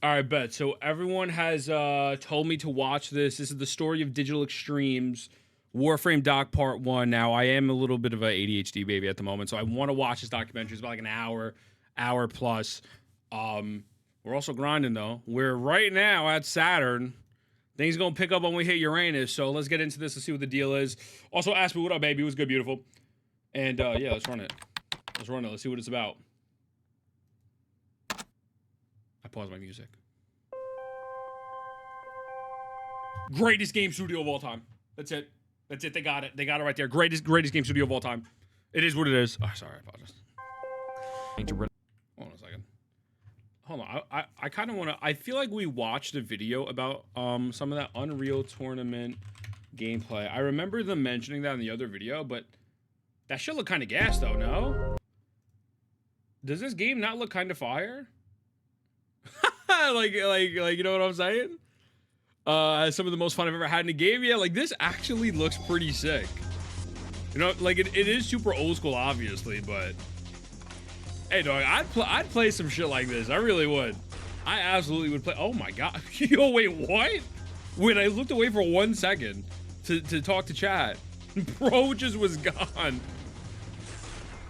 All right, bet. So everyone has told me to watch this. This is the story of Digital Extremes, Warframe Doc Part 1. Now, I am a little bit of a ADHD baby at the moment, so I want to watch this documentary. It's about like an hour plus. We're also grinding, though. We're right now at Saturn. Things going to pick up when we hit Uranus, so let's get into this and see what the deal is. Also, ask me, what up, baby? What's good, beautiful? And, yeah, let's run it. Let's run it. Let's see what it's about. I pause my music. Greatest game studio of all time. That's it. That's it. They got it. They got it right there. Greatest game studio of all time. It is what it is. Oh, sorry. I apologize. Hold on a second. Hold on. I kind of want to... I feel like we watched a video about some of that Unreal Tournament gameplay. I remember them mentioning that in the other video, but that should look kind of gas, though, no? Does this game not look kind of fire? like, you know what I'm saying? Some of the most fun I've ever had in a game. Yeah, like, this actually looks pretty sick. You know, like, it is super old school, obviously, but... Hey, dog, I'd play some shit like this. I really would. I absolutely would play... Oh, my God. Yo, wait, what? When I looked away for 1 second to talk to chat, bro just was gone.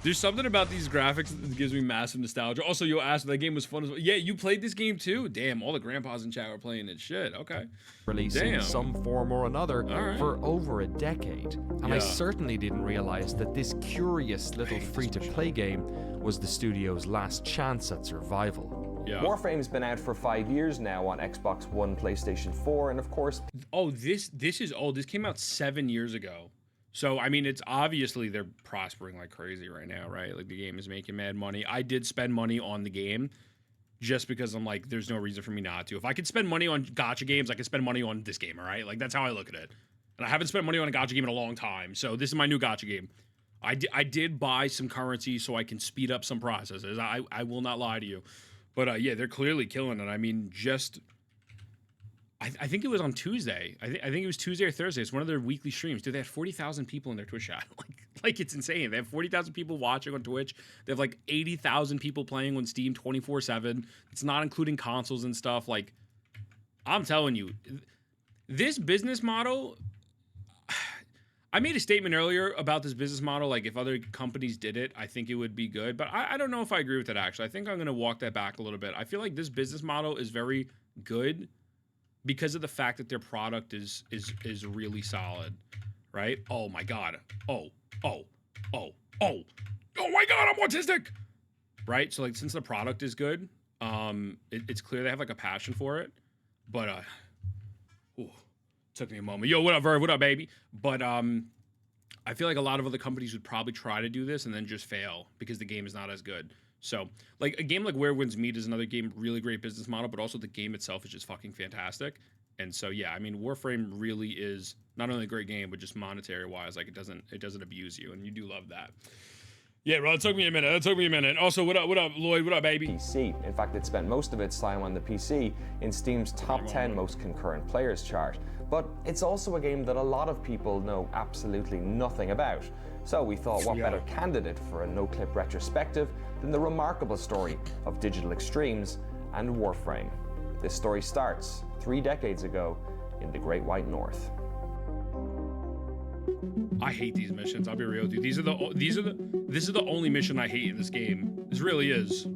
There's something about these graphics that gives me massive nostalgia. Also, you asked if that game was fun as well. Yeah, you played this game too? Damn, all the grandpas in chat were playing it. Shit, okay. Releasing in some form or another for over a decade. And I certainly didn't realize that this curious little free-to-play game was the studio's last chance at survival. Yeah. Warframe's been out for 5 years now on Xbox One, PlayStation 4, and of course... Oh, this is old. This came out 7 years ago. So, I mean, it's obviously they're prospering like crazy right now, right? Like, the game is making mad money. I did spend money on the game just because I'm like, there's no reason for me not to. If I could spend money on gacha games, I could spend money on this game, all right? Like, that's how I look at it. And I haven't spent money on a gacha game in a long time. So, this is my new gacha game. I did buy some currency so I can speed up some processes. I will not lie to you. But, yeah, they're clearly killing it. I mean, just... I think it was on Tuesday. I think it was Tuesday or Thursday. It's one of their weekly streams. Dude, they had 40,000 people in their Twitch chat. like it's insane. They have 40,000 people watching on Twitch. They have like 80,000 people playing on Steam 24/7. It's not including consoles and stuff. Like, I'm telling you, this business model... I made a statement earlier about this business model. Like, if other companies did it, I think it would be good. But I don't know if I agree with that, actually. I think I'm going to walk that back a little bit. I feel like this business model is very good because of the fact that their product is really solid, right? Oh my God. Oh my God, I'm autistic, right? So like, since the product is good, it's clear they have like a passion for it, but took me a moment. Yo, what up, Verve? What up, baby? But I feel like a lot of other companies would probably try to do this and then just fail because the game is not as good. So, like, a game like Where Winds Meet is another game, really great business model, but also the game itself is just fucking fantastic. And so, yeah, I mean, Warframe really is not only a great game, but just monetary-wise, like, it doesn't abuse you, and you do love that. Yeah, bro, it took me a minute. Also, what up, Lloyd? What up, baby? PC. In fact, it spent most of its time on the PC in Steam's top 10 most concurrent players chart. But it's also a game that a lot of people know absolutely nothing about. So we thought, what better candidate for a no-clip retrospective than the remarkable story of Digital Extremes and Warframe. This story starts 3 decades ago in the Great White North. I hate these missions. I'll be real, dude. This is the only mission I hate in this game. This really is.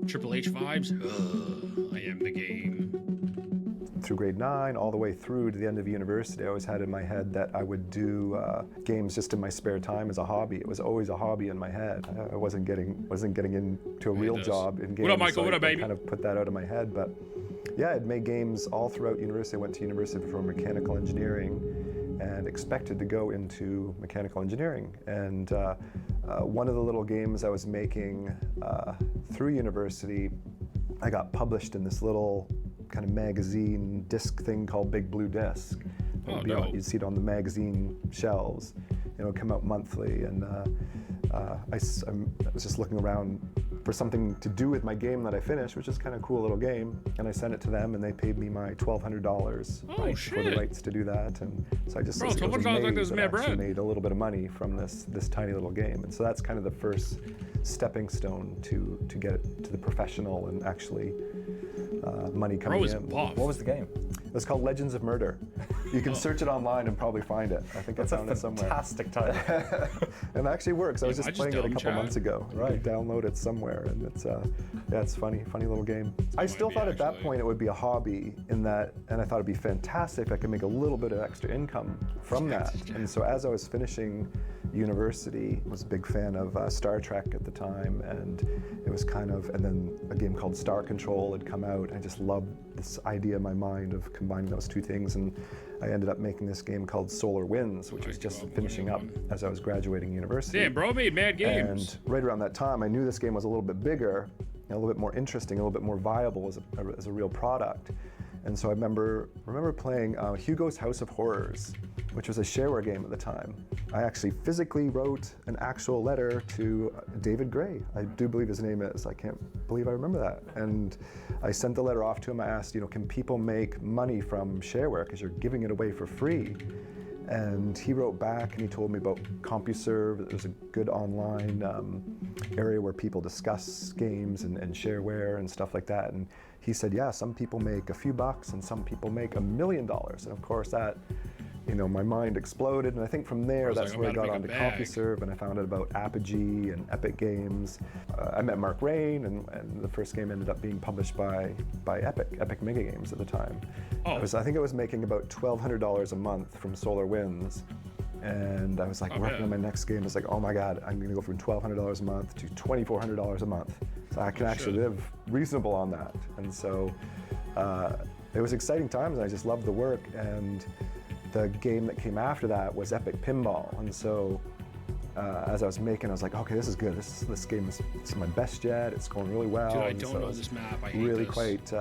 Triple H vibes. Ugh, I am the game. Through grade 9, all the way through to the end of university, I always had in my head that I would do games just in my spare time as a hobby. It was always a hobby in my head. I wasn't getting into a real job in games. What up, Michael? So what up, baby? I kind of put that out of my head, but yeah, I'd made games all throughout university. I went to university for mechanical engineering and expected to go into mechanical engineering. And one of the little games I was making through university, I got published in this little kind of magazine disc thing called Big Blue Disc. You'd see it on the magazine shelves. It would come out monthly, and I was just looking around for something to do with my game that I finished, which is kind of a cool little game, and I sent it to them, and they paid me my $1,200 for the rights to do that, and so I just I actually made a little bit of money from this tiny little game, and so that's kind of the first stepping stone to get it to the professional and actually money coming is in. buff. What was the game? It's called Legends of Murder. You can search it online and probably find it. I think I found it somewhere. Fantastic title. And it actually works. I was I just just playing it a dumb couple chat? months ago. Right. Download it somewhere, and it's it's funny little game. I still be, thought at that actually. point it would be a hobby in that, and I thought it'd be fantastic if I could make a little bit of extra income from that. And so as I was finishing university, I was a big fan of Star Trek at the time, and it was kind of, and then a game called Star Control had come out. I just loved this idea in my mind of combining those two things, and I ended up making this game called Solar Winds, which was just finishing up as I was graduating university. Damn, bro made mad games. And right around that time, I knew this game was a little bit bigger, a little bit more interesting, a little bit more viable as a real product. And so I remember playing Hugo's House of Horrors, which was a shareware game at the time. I actually physically wrote an actual letter to David Gray. I do believe his name is. I can't believe I remember that. And I sent the letter off to him. I asked, can people make money from shareware because you're giving it away for free? And he wrote back and he told me about CompuServe. It was a good online area where people discuss games and shareware and stuff like that. And he said, yeah, some people make a few bucks and some people make $1 million. And of course that, my mind exploded. And I think from there, that's like, where I I'm got about onto to make a bag. CompuServe, and I found out about Apogee and Epic Games. I met Mark Rain, and the first game ended up being published by Epic Mega Games at the time. Oh. I think I was making about $1,200 a month from Solar Winds. And I was like working on my next game. I was like, oh my God, I'm gonna go from $1,200 a month to $2,400 a month. So I can actually live reasonable on that. And so it was exciting times, and I just loved the work. And the game that came after that was Epic Pinball. And so as I was making, I was like, okay, this is good. This game is my best yet. It's going really well. Dude, I And don't so know I was this map. I hate really this. quite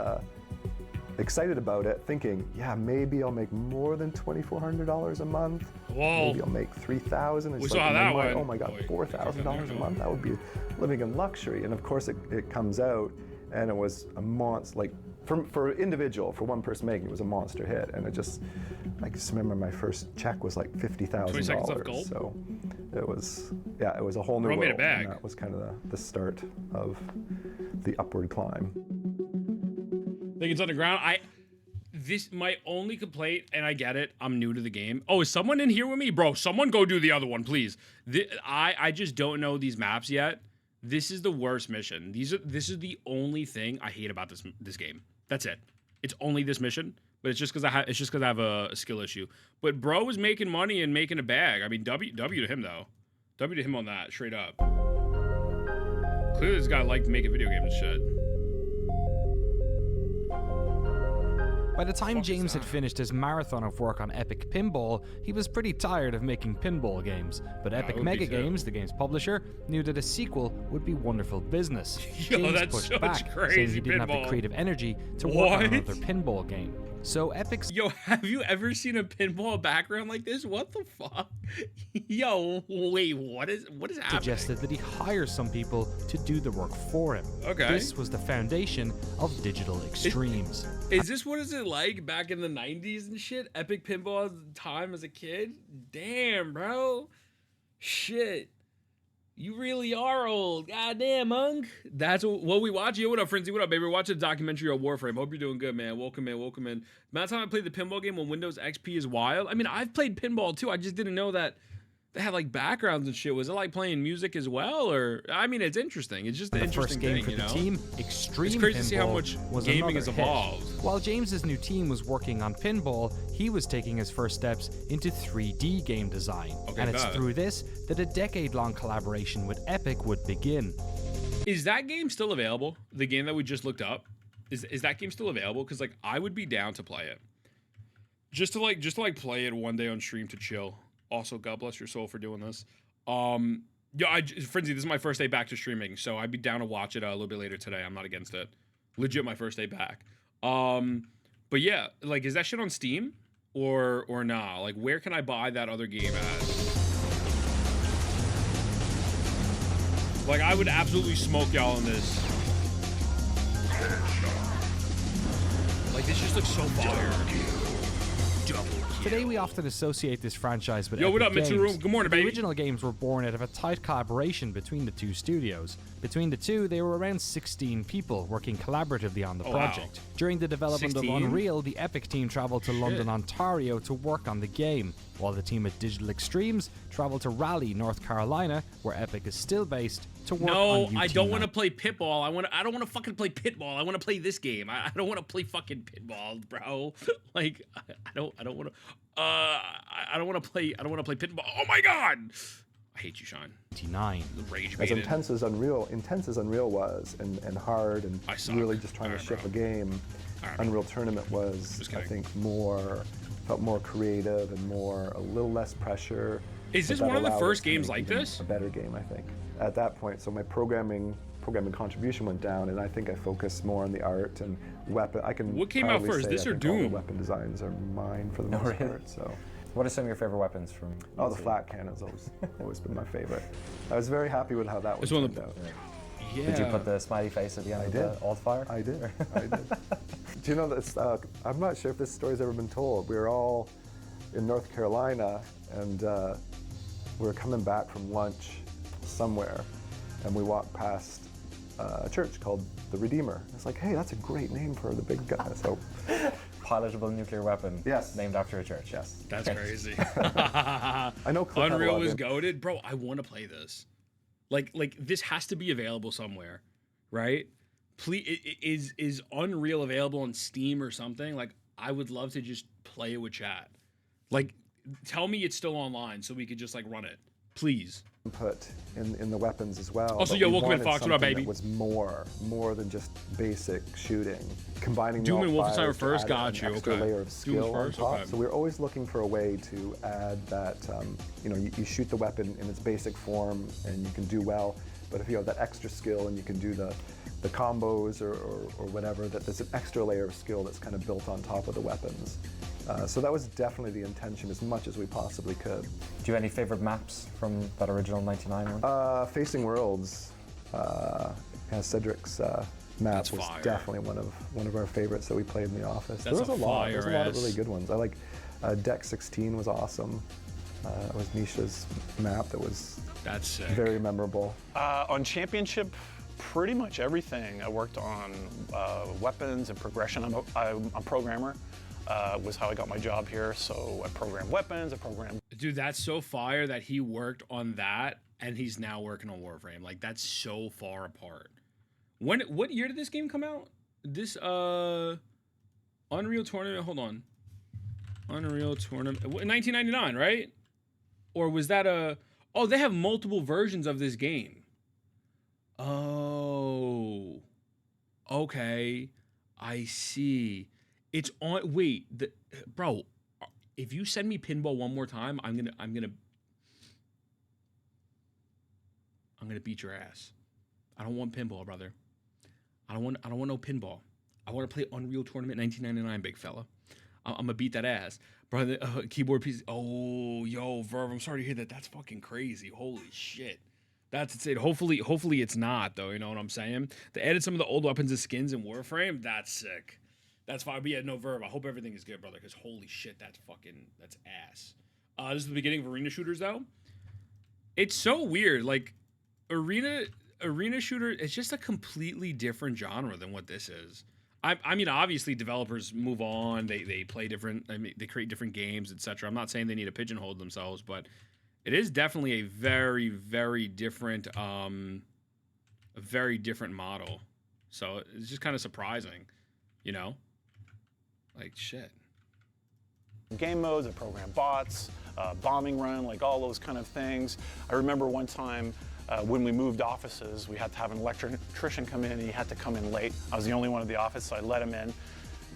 excited about it, thinking, yeah, maybe I'll make more than $2,400 a month. Whoa. Maybe I'll make $3,000. We saw how that went. Oh my God, $4,000 a month. That would be living in luxury. And of course, it comes out, and it was a monster. Like for individual, for one person making, it was a monster hit. And I just remember my first check was like 20 seconds off $50,000. gold? So it was a whole new Bro world. made a bag. And that was kind of the start of the upward climb. Think it's underground. My only complaint, and I get it, I'm new to the game. Oh, is someone in here with me? Bro, someone go do the other one, please. I just don't know these maps yet. This is the worst mission. This is the only thing I hate about this game. That's it. It's only this mission, but it's just because I have a skill issue. But bro was making money and making a bag. I mean, W to him though. W to him on that, straight up. Clearly this guy liked making video games and shit. By the time James had finished his marathon of work on Epic Pinball, he was pretty tired of making pinball games. But Epic would be Mega too. Games, the game's publisher, knew that a sequel would be wonderful business. Yo, James that's pushed such back, saying crazy he didn't have the pinball. creative energy to work on What? another pinball game. So Epic's Yo, have you ever seen a pinball background like this? What the fuck? Yo, wait, what is happening? suggested that he hire some people to do the work for him. Okay. This was the foundation of Digital Extremes. Is this what is it like back in the 90s and shit? Epic pinball at the time as a kid? Damn, bro. Shit. You really are old. Goddamn, Monk. That's what we watch. Yo, what up, Frenzy? What up, baby? We're watching a documentary on Warframe. Hope you're doing good, man. Welcome in. The amount of time I played the pinball game on Windows XP is wild. I mean, I've played pinball too. I just didn't know that they had like backgrounds and shit. Was it like playing music as well? Or, I mean, it's interesting. It's just an The interesting first game thing, for you the know? team, Extreme It's crazy Pinball, to see how much was gaming another has hit. evolved. While James's new team was working on pinball, he was taking his first steps into 3D game design. Okay, and it's bet. through this that a decade-long collaboration with Epic would begin. Is that game still available? The game that we just looked up? Is that game still available? Because like I would be down to play it. Just to play it one day on stream to chill. Also, God bless your soul for doing this. Yeah, Frenzy, this is my first day back to streaming, so I'd be down to watch it a little bit later today. I'm not against it. Legit my first day back. But yeah, like is that shit on Steam or nah? Like where can I buy that other game at? Like I would absolutely smoke y'all in this. Like this just looks so fire. Double Today we often associate this franchise with Yo, what Epic up, Games. Mitsuru? Good morning, The baby. original games were born out of a tight collaboration between the two studios. Between the two, they were around 16 people working collaboratively on the project. During the development 16? of Unreal, the Epic team traveled to London, Ontario to work on the game, while the team at Digital Extremes traveled to Raleigh, North Carolina, where Epic is still based, to work on No, UT9. I don't want to play Pitball. I don't want to fucking play Pitball. I want to play this game. I don't want to play fucking Pitball, bro. Like, I don't want to. I don't want to play. I don't want to play Pitball. Oh my god. I hate you, Sean. UT9. The rage As baited. intense as Unreal was, and hard, and I suck. really just trying Alright, to ship bro. a game, Alright, Unreal Tournament was, Just I kidding. think, felt more creative and a little less pressure. Is but this that one of the allowed first us to games make like even this? A better game, I think. At that point, so my programming contribution went down, and I think I focused more on the art and weapon. I can. What came out proudly first, say this I or think all the Doom? weapon designs are mine for the most really? part. So. What are some of your favorite weapons from? Oh, the flat cannons always been my favorite. I was very happy with how that one It's one of turned the- out. Yeah. Did you put the smiley face at the end of did. the alt fire? I did. Do you know that? I'm not sure if this story's ever been told. We were all in North Carolina, and we were coming back from lunch somewhere, and we walked past a church called the Redeemer. It's like, hey, that's a great name for the big guy. So, Pilotable nuclear weapon. Yes. Named after a church. yes. That's crazy. I know Cliff had a Unreal lot was of goated, bro. I want to play this. Like this has to be available somewhere, right? Please, is Unreal available on Steam or something? Like, I would love to just play it with chat. Like, tell me it's still online so we could just like run it, please. input in the weapons as well. Also, but yo, we welcome in, wanted Fox. What up, something baby? that was more than just basic shooting. Combining Doom the and alt Wolfenstein fires were to first, add got an you, extra okay. layer of Doom was skill on first, top. okay. So we're always looking for a way to add that. You shoot the weapon in its basic form, and you can do well. But if you have that extra skill and you can do the combos or whatever, that there's an extra layer of skill that's kind of built on top of the weapons. So that was definitely the intention, as much as we possibly could. Do you have any favorite maps from that original '99 one? Facing Worlds, Cedric's map That's was fire. definitely one of our favorites that we played in the office. That's There was a a lot. There was a lot of fire-ass- really good ones. I like Deck 16 was awesome. It was Misha's map that was That's sick. very memorable. On Championship, pretty much everything. I worked on weapons and progression. I'm a programmer, was how I got my job here. So I programmed weapons, I programmed. Dude, that's so fire that he worked on that and he's now working on Warframe. Like, that's so far apart. What year did this game come out? This Unreal Tournament, hold on. Unreal Tournament 1999, right? Or was that oh, they have multiple versions of this game. Oh. Okay. I see. It's on bro, if you send me pinball one more time, I'm gonna beat your ass. I don't want pinball, brother. I don't want no pinball. I want to play Unreal Tournament 1999, big fella. I'm gonna beat that ass, brother. Keyboard piece. Oh, yo, Verv, I'm sorry to hear that. That's fucking crazy. Holy shit. That's insane. Hopefully it's not though. You know what I'm saying? They added some of the old weapons and skins in Warframe. That's sick. That's fine. But yeah, no, Verb. I hope everything is good, brother. Because holy shit, that's ass. This is the beginning of arena shooters, though. It's so weird. Like arena shooter. It's just a completely different genre than what this is. I mean, obviously, developers move on. They play different. I mean, they create different games, etc. I'm not saying they need to pigeonhole themselves, but it is definitely a very, very different, model. So it's just kind of surprising, you know. Like, shit. Game modes, I programmed bots, bombing run, like all those kind of things. I remember one time when we moved offices, we had to have an electrician come in, and he had to come in late. I was the only one in the office, so I let him in.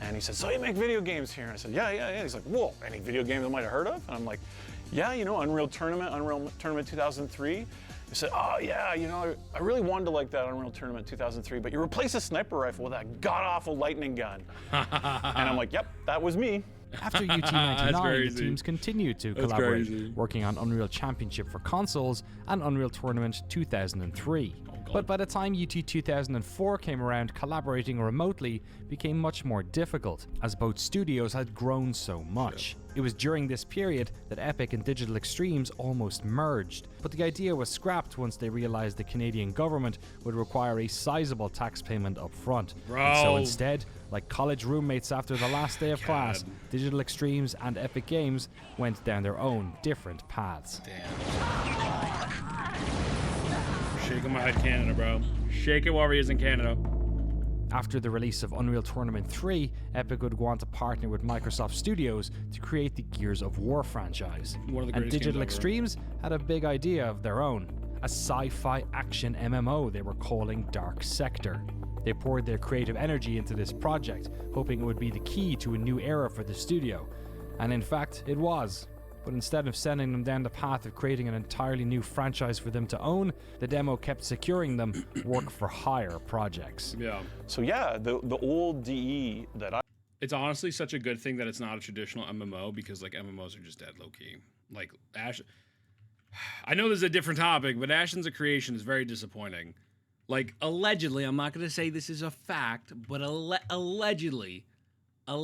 And he said, so you make video games here? And I said, yeah. He's like, whoa, any video games I might have heard of? And I'm like, yeah, Unreal Tournament 2003. He said, oh yeah, I really wanted to like that Unreal Tournament 2003, but you replaced a sniper rifle with that god-awful lightning gun. And I'm like, yep, that was me. After UT That's 99, the crazy. teams continued to That's collaborate, crazy. working on Unreal Championship for consoles and Unreal Tournament 2003. But by the time UT 2004 came around, collaborating remotely became much more difficult, as both studios had grown so much. It was during this period that Epic and Digital Extremes almost merged, but the idea was scrapped once they realized the Canadian government would require a sizable tax payment up front. And so Bro. instead, like college roommates after the last day of class, God. Digital Extremes and Epic Games went down their own different paths. Damn. Shaking my head, Canada, bro. Shake it, Warriors in Canada. After the release of Unreal Tournament 3, Epic would go on to partner with Microsoft Studios to create the Gears of War franchise. One of the And greatest Digital games ever. Extremes had a big idea of their own, a sci-fi action MMO they were calling Dark Sector. They poured their creative energy into this project, hoping it would be the key to a new era for the studio. And in fact, it was. But instead of sending them down the path of creating an entirely new franchise for them to own, the demo kept securing them work-for-hire projects. Yeah. So yeah, the old DE that I It's honestly such a good thing that it's not a traditional MMO because like MMOs are just dead low key. Like Ash, I know this is a different topic, but Ashen's a creation is very disappointing. Like allegedly, I'm not gonna say this is a fact, but allegedly, they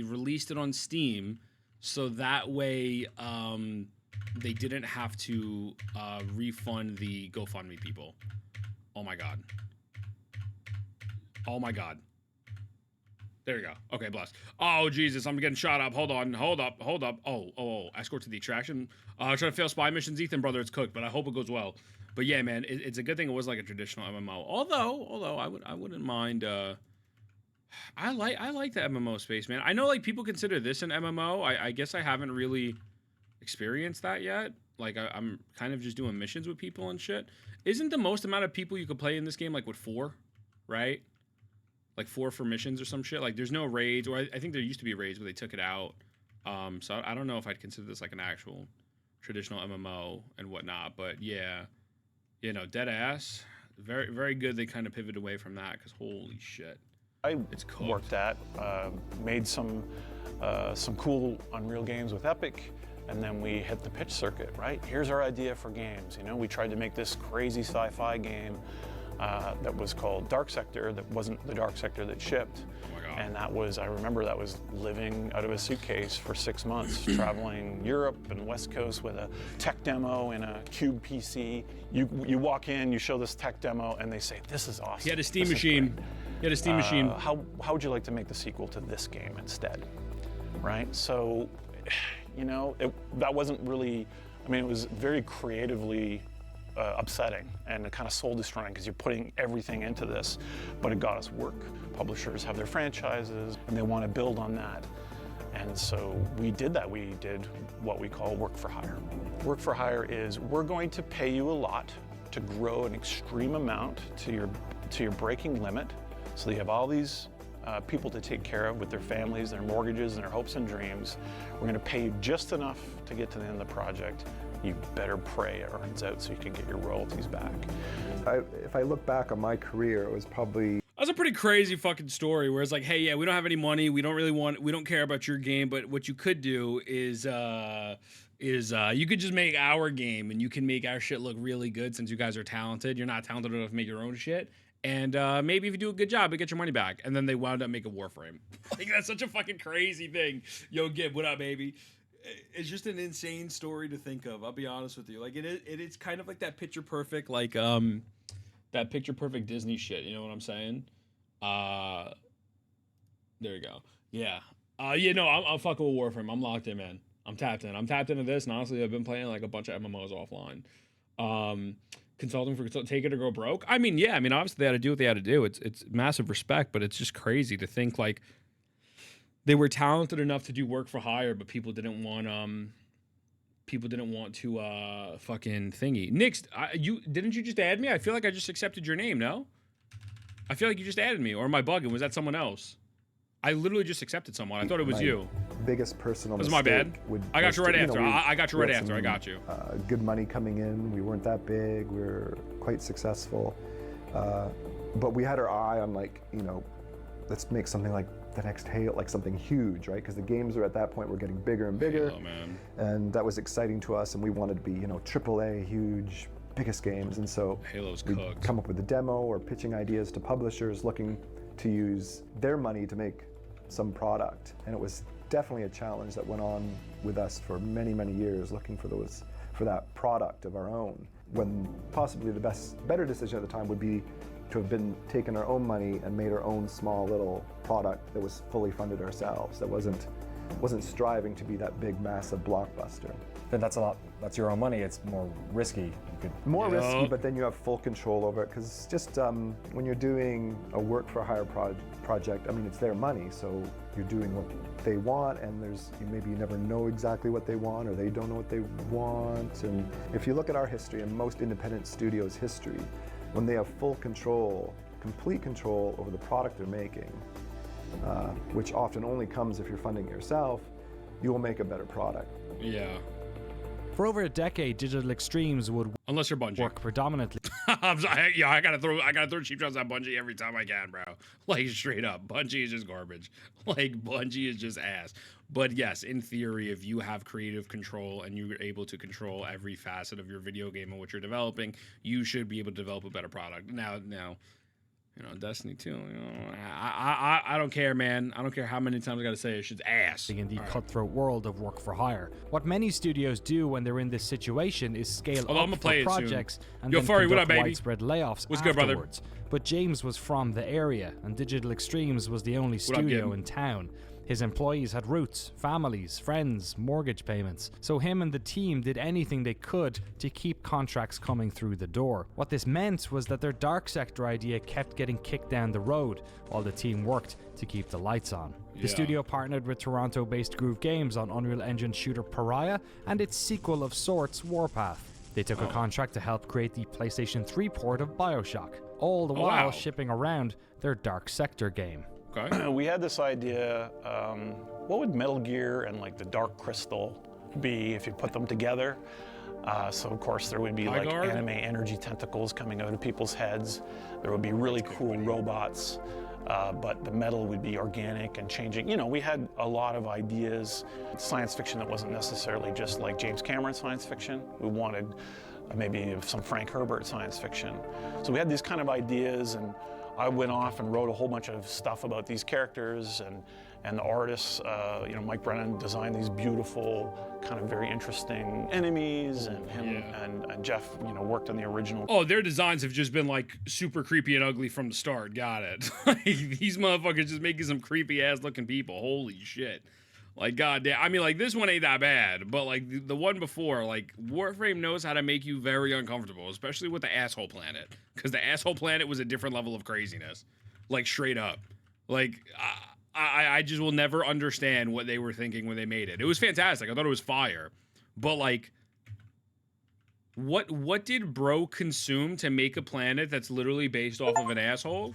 released it on Steam, so that way they didn't have to refund the GoFundMe people. Oh my god. Oh my god. There you go. Okay, bless. Oh, Jesus, I'm getting shot up. Hold up. Oh, escort to the attraction. Trying to fail spy missions, Ethan, brother, it's cooked, but I hope it goes well. But yeah, man, it's a good thing it was like a traditional MMO. Although I wouldn't mind. I like the MMO space, man. I know like people consider this an MMO. I guess I haven't really experienced that yet. Like I'm kind of just doing missions with people and shit. Isn't the most amount of people you could play in this game like with 4, right? Like 4 for missions or some shit. Like there's no raids, or I think there used to be raids, but they took it out. So I don't know if I'd consider this like an actual traditional MMO and whatnot. But yeah, you know, dead ass. Very, very good. They kind of pivoted away from that because holy shit, it's cooked. worked at, made some cool Unreal games with Epic, and then we hit the pitch circuit, right? Here's our idea for games. You know, we tried to make this crazy sci-fi game that was called Dark Sector, that wasn't the Dark Sector that shipped. Oh my God. And that was, I remember that was living out of a suitcase for 6 months, traveling Europe and West Coast with a tech demo in a cube PC. You walk in, you show this tech demo, and they say, this is awesome. He had a Steam This is machine. great. He had a Steam machine. How would you like to make the sequel to this game instead, right? So, you know, that wasn't really, I mean, it was very creatively upsetting and kind of soul destroying because you're putting everything into this, but it got us work. Publishers have their franchises and they want to build on that. And so we did that. We did what we call work for hire. Work for hire is we're going to pay you a lot to grow an extreme amount to your breaking limit, so that you have all these people to take care of with their families, their mortgages, and their hopes and dreams. We're going to pay you just enough to get to the end of the project. You better pray it earns out so you can get your royalties back. If I look back on my career, it was probably That's a pretty crazy fucking story where it's like, hey, yeah, we don't have any money. We don't care about your game, but what you could do is you could just make our game and you can make our shit look really good since you guys are talented. You're not talented enough to make your own shit. And maybe if you do a good job, you get your money back. And then they wound up making Warframe. Like, that's such a fucking crazy thing. Yo, Gib, what up, baby? It's just an insane story to think of. I'll be honest with you. Like, it's kind of like that picture perfect, like, that picture perfect Disney shit. You know what I'm saying? There you go. Yeah. Yeah, no, I'm fucking with Warframe. I'm locked in, man. I'm tapped in. I'm tapped into this, and honestly, I've been playing like a bunch of MMOs offline. Consulting for Take It or Go Broke. I mean, yeah. I mean, obviously they had to do what they had to do. It's massive respect, but it's just crazy to think like they were talented enough to do work for hire, but people didn't want to fucking thingy. Nix, didn't you just add me? I feel like I just accepted your name. No, I feel like you just added me, or am I bugging? Was that someone else? I literally just accepted someone. I thought it was you. biggest personal This is mistake. my bad. I got you right after. I got you right after. I got you. Good money coming in. We weren't that big. We were quite successful. But we had our eye on, like, let's make something like the next Halo, like something huge, right? Because the games are at that point were getting bigger and bigger. Halo, man. And that was exciting to us, and we wanted to be, you know, AAA, huge, biggest games. And so Halo's we'd cooked. come up with a demo or pitching ideas to publishers looking to use their money to make some product. And it was definitely a challenge that went on with us for many, many years, looking for that product of our own. When possibly the better decision at the time would be to have been taken our own money and made our own small little product that was fully funded ourselves, that wasn't striving to be that big, massive blockbuster. Then that's your own money, it's more risky. More risky, but then you have full control over it, because just when you're doing a work for hire project, I mean, it's their money, so you're doing what they want, and maybe you never know exactly what they want, or they don't know what they want. And if you look at our history and most independent studios' history, when they have full control, complete control over the product they're making, which often only comes if you're funding it yourself, you will make a better product. Yeah. For over a decade, Digital Extremes would Unless you're Bungie. work predominantly I'm sorry, yeah, I gotta throw cheap shots at Bungie every time I can, bro. Like, straight up, Bungie is just garbage. Like, Bungie is just ass. But yes, in theory, if you have creative control and you're able to control every facet of your video game and what you're developing, you should be able to develop a better product. Now, you know, Destiny 2, you know, I don't care, man. I don't care how many times I gotta say it, shit's ass. in the cutthroat world of work for hire. What many studios do when they're in this situation is scale I'm up gonna for play it soon. projects and Yo, then Furry, what conduct up, baby? widespread layoffs What's good, brother? afterwards. But James was from the area, and Digital Extremes was the only up, studio Gim? in town. His employees had roots, families, friends, mortgage payments. So him and the team did anything they could to keep contracts coming through the door. What this meant was that their Dark Sector idea kept getting kicked down the road while the team worked to keep the lights on. The Yeah. studio partnered with Toronto-based Groove Games on Unreal Engine shooter Pariah and its sequel of sorts, Warpath. They took a contract to help create the PlayStation 3 port of BioShock, all the while wow. shipping around their Dark Sector game. Okay. We had this idea, what would Metal Gear and like the Dark Crystal be if you put them together? So of course there would be like Guard? anime energy tentacles coming out of people's heads. There would be really cool robots, but the metal would be organic and changing. You know, we had a lot of ideas, science fiction that wasn't necessarily just like James Cameron science fiction. We wanted maybe some Frank Herbert science fiction. So we had these kind of ideas, and I went off and wrote a whole bunch of stuff about these characters, and the artists, you know, Mike Brennan designed these beautiful, kind of very interesting enemies, and him and Jeff, you know, worked on the original. Oh, their designs have just been like super creepy and ugly from the start. Got it. Like, these motherfuckers just making some creepy ass looking people. Holy shit. Like, goddamn. I mean, like, this one ain't that bad, but like the one before, like, Warframe knows how to make you very uncomfortable, especially with the asshole planet, because the asshole planet was a different level of craziness, like, straight up. Like, I just will never understand what they were thinking when they made it. It was fantastic. I thought it was fire, but like, what did bro consume to make a planet that's literally based off of an asshole,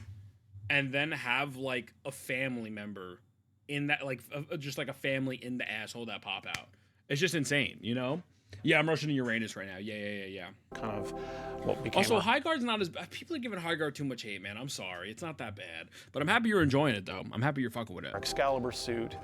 and then have like a family member in that, like, just like a family in the asshole that pop out? It's just insane, you know? Yeah, I'm rushing to Uranus right now. Yeah. Kind of what became Also, High Guard's not as bad. People are giving High Guard too much hate, man. I'm sorry. It's not that bad. But I'm happy you're enjoying it, though. I'm happy you're fucking with it. Excalibur suit.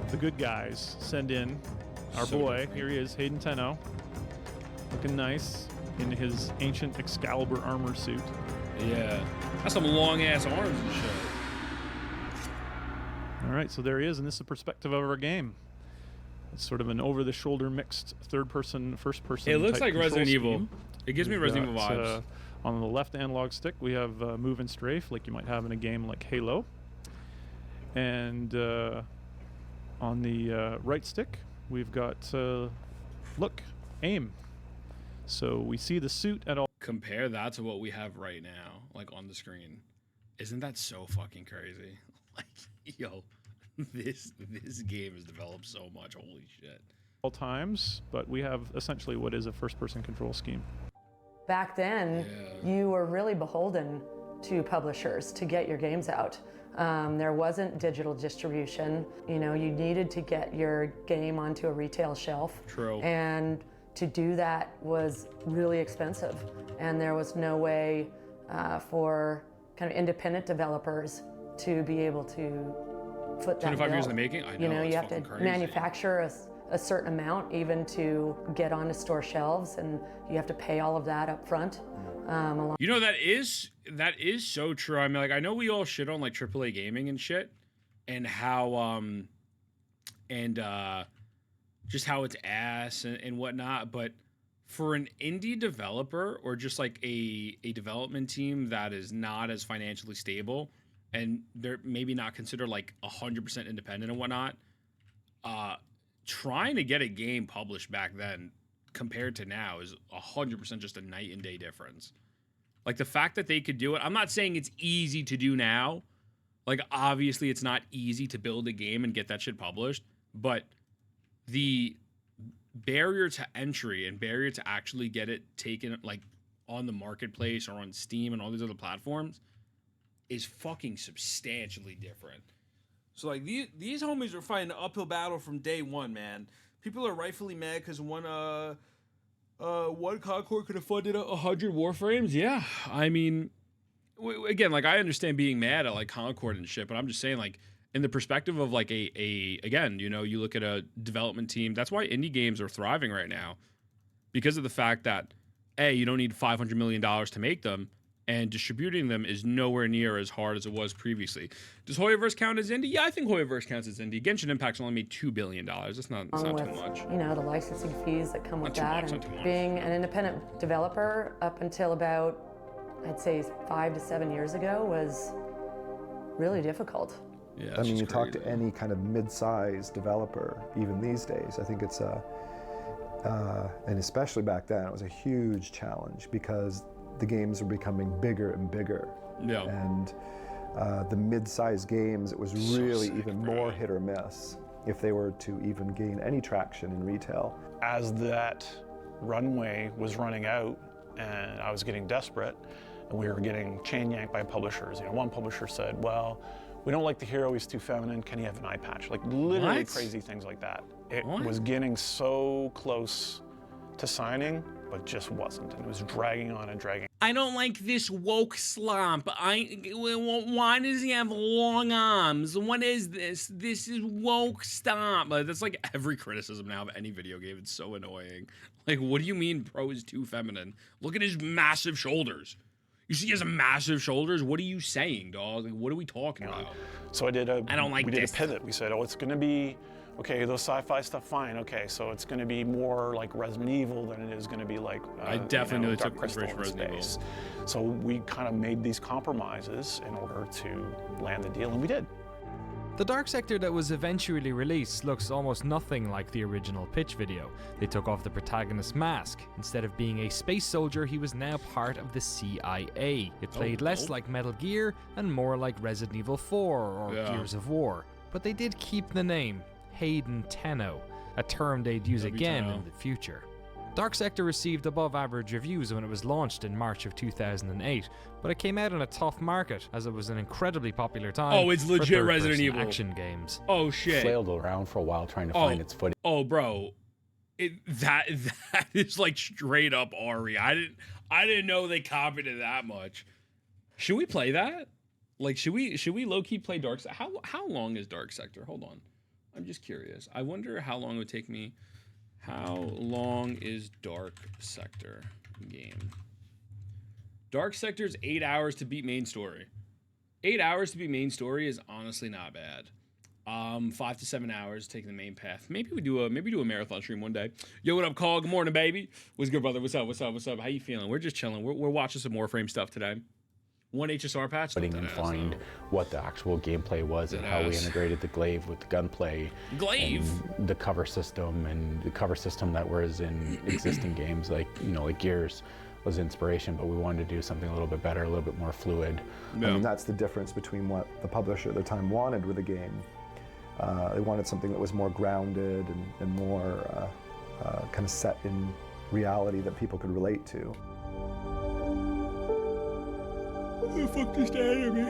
The good guys send in our boy. Here he is, Hayden Tenno, looking nice in his ancient Excalibur armor suit. Yeah. That's some long-ass arms and shit. All right, so there he is, and this is the perspective of our game. It's sort of an over-the-shoulder mixed third-person, first-person. It looks type like control Resident Evil. scheme. It gives me We've Resident Evil got, vibes. On the left analog stick, we have move and strafe, like you might have in a game like Halo. And on the right stick, we've got look, aim. So we see the suit at all. Compare that to what we have right now, like on the screen. Isn't that so fucking crazy? Like, yo, this game has developed so much. Holy shit. All times, but we have essentially what is a first-person control scheme. Back then, you were really beholden to publishers to get your games out. There wasn't digital distribution. You know, you needed to get your game onto a retail shelf. True. And to do that was really expensive. And there was no way for kind of independent developers to be able to foot that 25 years bill. in the making? I know, You know, it's you have to fucking crazy. manufacture a certain amount even to get onto store shelves, and you have to pay all of that up front. You know, that is so true. I mean, like, I know we all shit on like AAA gaming and shit, and how just how it's ass and whatnot. But for an indie developer or just like a development team that is not as financially stable and they're maybe not considered like 100% independent and whatnot, trying to get a game published back then compared to now is 100% just a night and day difference. Like, the fact that they could do it, I'm not saying it's easy to do now. Like, obviously it's not easy to build a game and get that shit published, but the barrier to entry and barrier to actually get it taken like on the marketplace or on Steam and all these other platforms is fucking substantially different. So like these homies are fighting an uphill battle from day one, man. People are rightfully mad because one Concord could have funded 100 Warframes. Yeah, I mean, again, like, I understand being mad at like Concord and shit, but I'm just saying, like, in the perspective of like again, you know, you look at a development team. That's why indie games are thriving right now, because of the fact that you don't need $500 million to make them, and distributing them is nowhere near as hard as it was previously. Does Hoyoverse count as indie? Yeah, I think Hoyoverse counts as indie. Genshin Impact's only made $2 billion. That's not too much. You know, the licensing fees that come with Not that, too much. and being an independent developer up until about, I'd say, 5 to 7 years ago was really difficult. Yeah, I mean, you talk to any kind of mid-sized developer, even these days, I think it's and especially back then, it was a huge challenge because the games are becoming bigger and bigger. Yeah. And the mid-sized games, it was really even more hit or miss if they were to even gain any traction in retail. As that runway was running out and I was getting desperate and we were getting chain yanked by publishers, you know, one publisher said, well, we don't like the hero, he's too feminine, can he have an eye patch? Like, literally crazy things like that. It was getting so close to signing, but just wasn't, and it was dragging on and dragging. I don't like this woke slump. Why does he have long arms? What is this? This is woke. Stop. That's like every criticism now of any video game. It's so annoying. Like, what do you mean bro is too feminine? Look at his massive shoulders. You see he has massive shoulders? What are you saying, dog? Like, what are we talking about? So we did a this. pivot. We said, oh, it's gonna be, okay, those sci-fi stuff, fine. Okay, so it's going to be more like Resident Evil than it is going to be like I definitely know Dark took Crystal inspiration in from Resident space. So we kind of made these compromises in order to land the deal, and we did. The Dark Sector that was eventually released looks almost nothing like the original pitch video. They took off the protagonist's mask. Instead of being a space soldier, he was now part of the CIA. It played less like Metal Gear and more like Resident Evil 4 or Gears of War. But they did keep the name, Hayden Tenno, a term they'd use again in the future. Dark Sector received above average reviews when it was launched in March of 2008, but it came out in a tough market as it was an incredibly popular time. Oh, it's legit for Resident third-person Evil action games. Oh shit. Flailed around for a while trying to find its footing. Oh bro. That is like straight up RE. I didn't know they copied it that much. Should we play that? Like, should we low key play Dark Sector? How long is Dark Sector? Hold on. I'm just curious. I wonder how long it would take me. How long is Dark Sector game? Dark Sector's 8 hours to beat main story. 8 hours to beat main story is honestly not bad. 5 to 7 hours taking the main path. Maybe we do a marathon stream one day. Yo, what up, Call? Good morning, baby. What's good, brother? What's up? How you feeling? We're just chilling. We're watching some Warframe stuff today. One HSR patch. And find what the actual gameplay was and how we integrated the glaive with the gunplay. Glaive. And the cover system that was in existing games like Gears. was inspiration, but we wanted to do something a little bit better, a little bit more fluid. I mean, that's the difference between what the publisher at the time wanted with the game. They wanted something that was more grounded and more kind of set in reality that people could relate to. Who the fuck is that at me?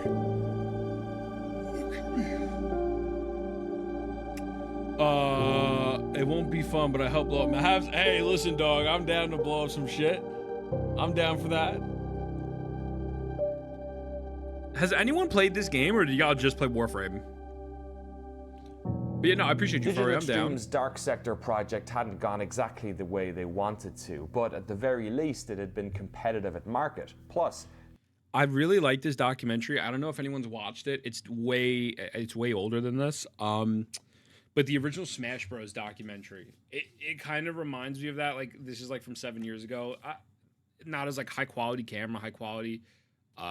It won't be fun, but I help blow up my house. Hey, listen, dog, I'm down to blow up some shit. I'm down for that. Has anyone played this game, or did y'all just play Warframe? But yeah, no, I appreciate you, Furry. I'm down. Extreme's Dark Sector project hadn't gone exactly the way they wanted to, but at the very least, it had been competitive at market. Plus, I really like this documentary. I don't know if anyone's watched it. It's way older than this. But the original Smash Bros. Documentary, it kind of reminds me of that. Like, this is like from 7 years ago. Not as like high quality camera, high quality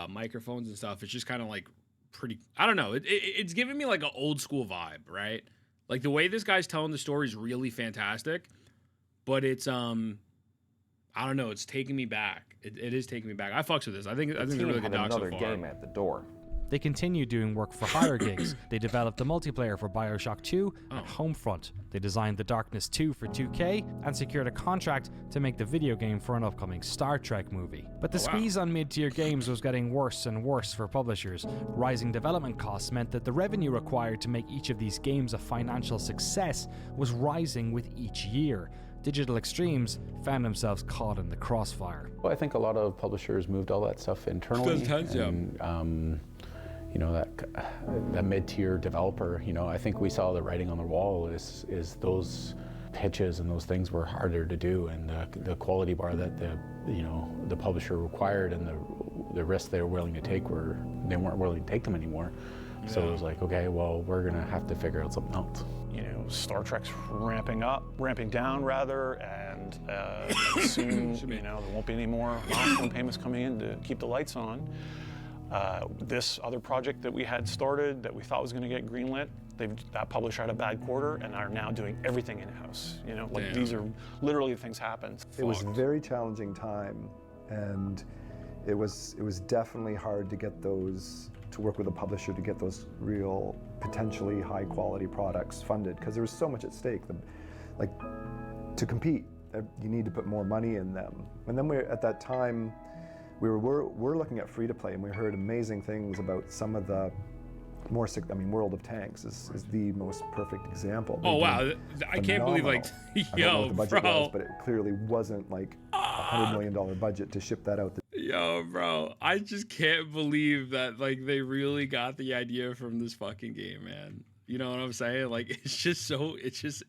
microphones and stuff. It's just kind of like pretty, I don't know. It's giving me like an old school vibe, right? Like the way this guy's telling the story is really fantastic, but it's, I don't know. It's taking me back. It is taking me back. I fucks with this. I think it's a really good doc so far. another game at the door. They continue doing work for hire gigs. They developed the multiplayer for BioShock 2 and Homefront. They designed The Darkness 2 for 2K and secured a contract to make the video game for an upcoming Star Trek movie. But the squeeze on mid-tier games was getting worse and worse for publishers. Rising development costs meant that the revenue required to make each of these games a financial success was rising with each year. Digital Extremes found themselves caught in the crossfire. Well, I think a lot of publishers moved all that stuff internally. You know, that mid-tier developer, you know, I think we saw the writing on the wall is those pitches and those things were harder to do, and the quality bar that the publisher required and the risks they were willing to take they weren't willing to take them anymore. So it was like, okay, well, we're gonna have to figure out something else. You know, Star Trek's ramping down rather, and soon, you know, there won't be any more milestone payments coming in to keep the lights on. This other project that we had started that we thought was going to get greenlit, that publisher had a bad quarter and are now doing everything in-house. You know, like these are literally things happened. It was a very challenging time, and it was definitely hard to get those, to work with a publisher to get those real, potentially high quality products funded, because there was so much at stake. Like, to compete, you need to put more money in them. And then at that time, we're looking at free-to-play, and we heard amazing things about some of the more, I mean, World of Tanks is the most perfect example. Oh, wow. I can't believe, like, I don't know what the budget was, but it clearly wasn't like a $100 million budget to ship that out. Yo, bro, I just can't believe that, like, they really got the idea from this fucking game, man. You know what I'm saying? Like, it's just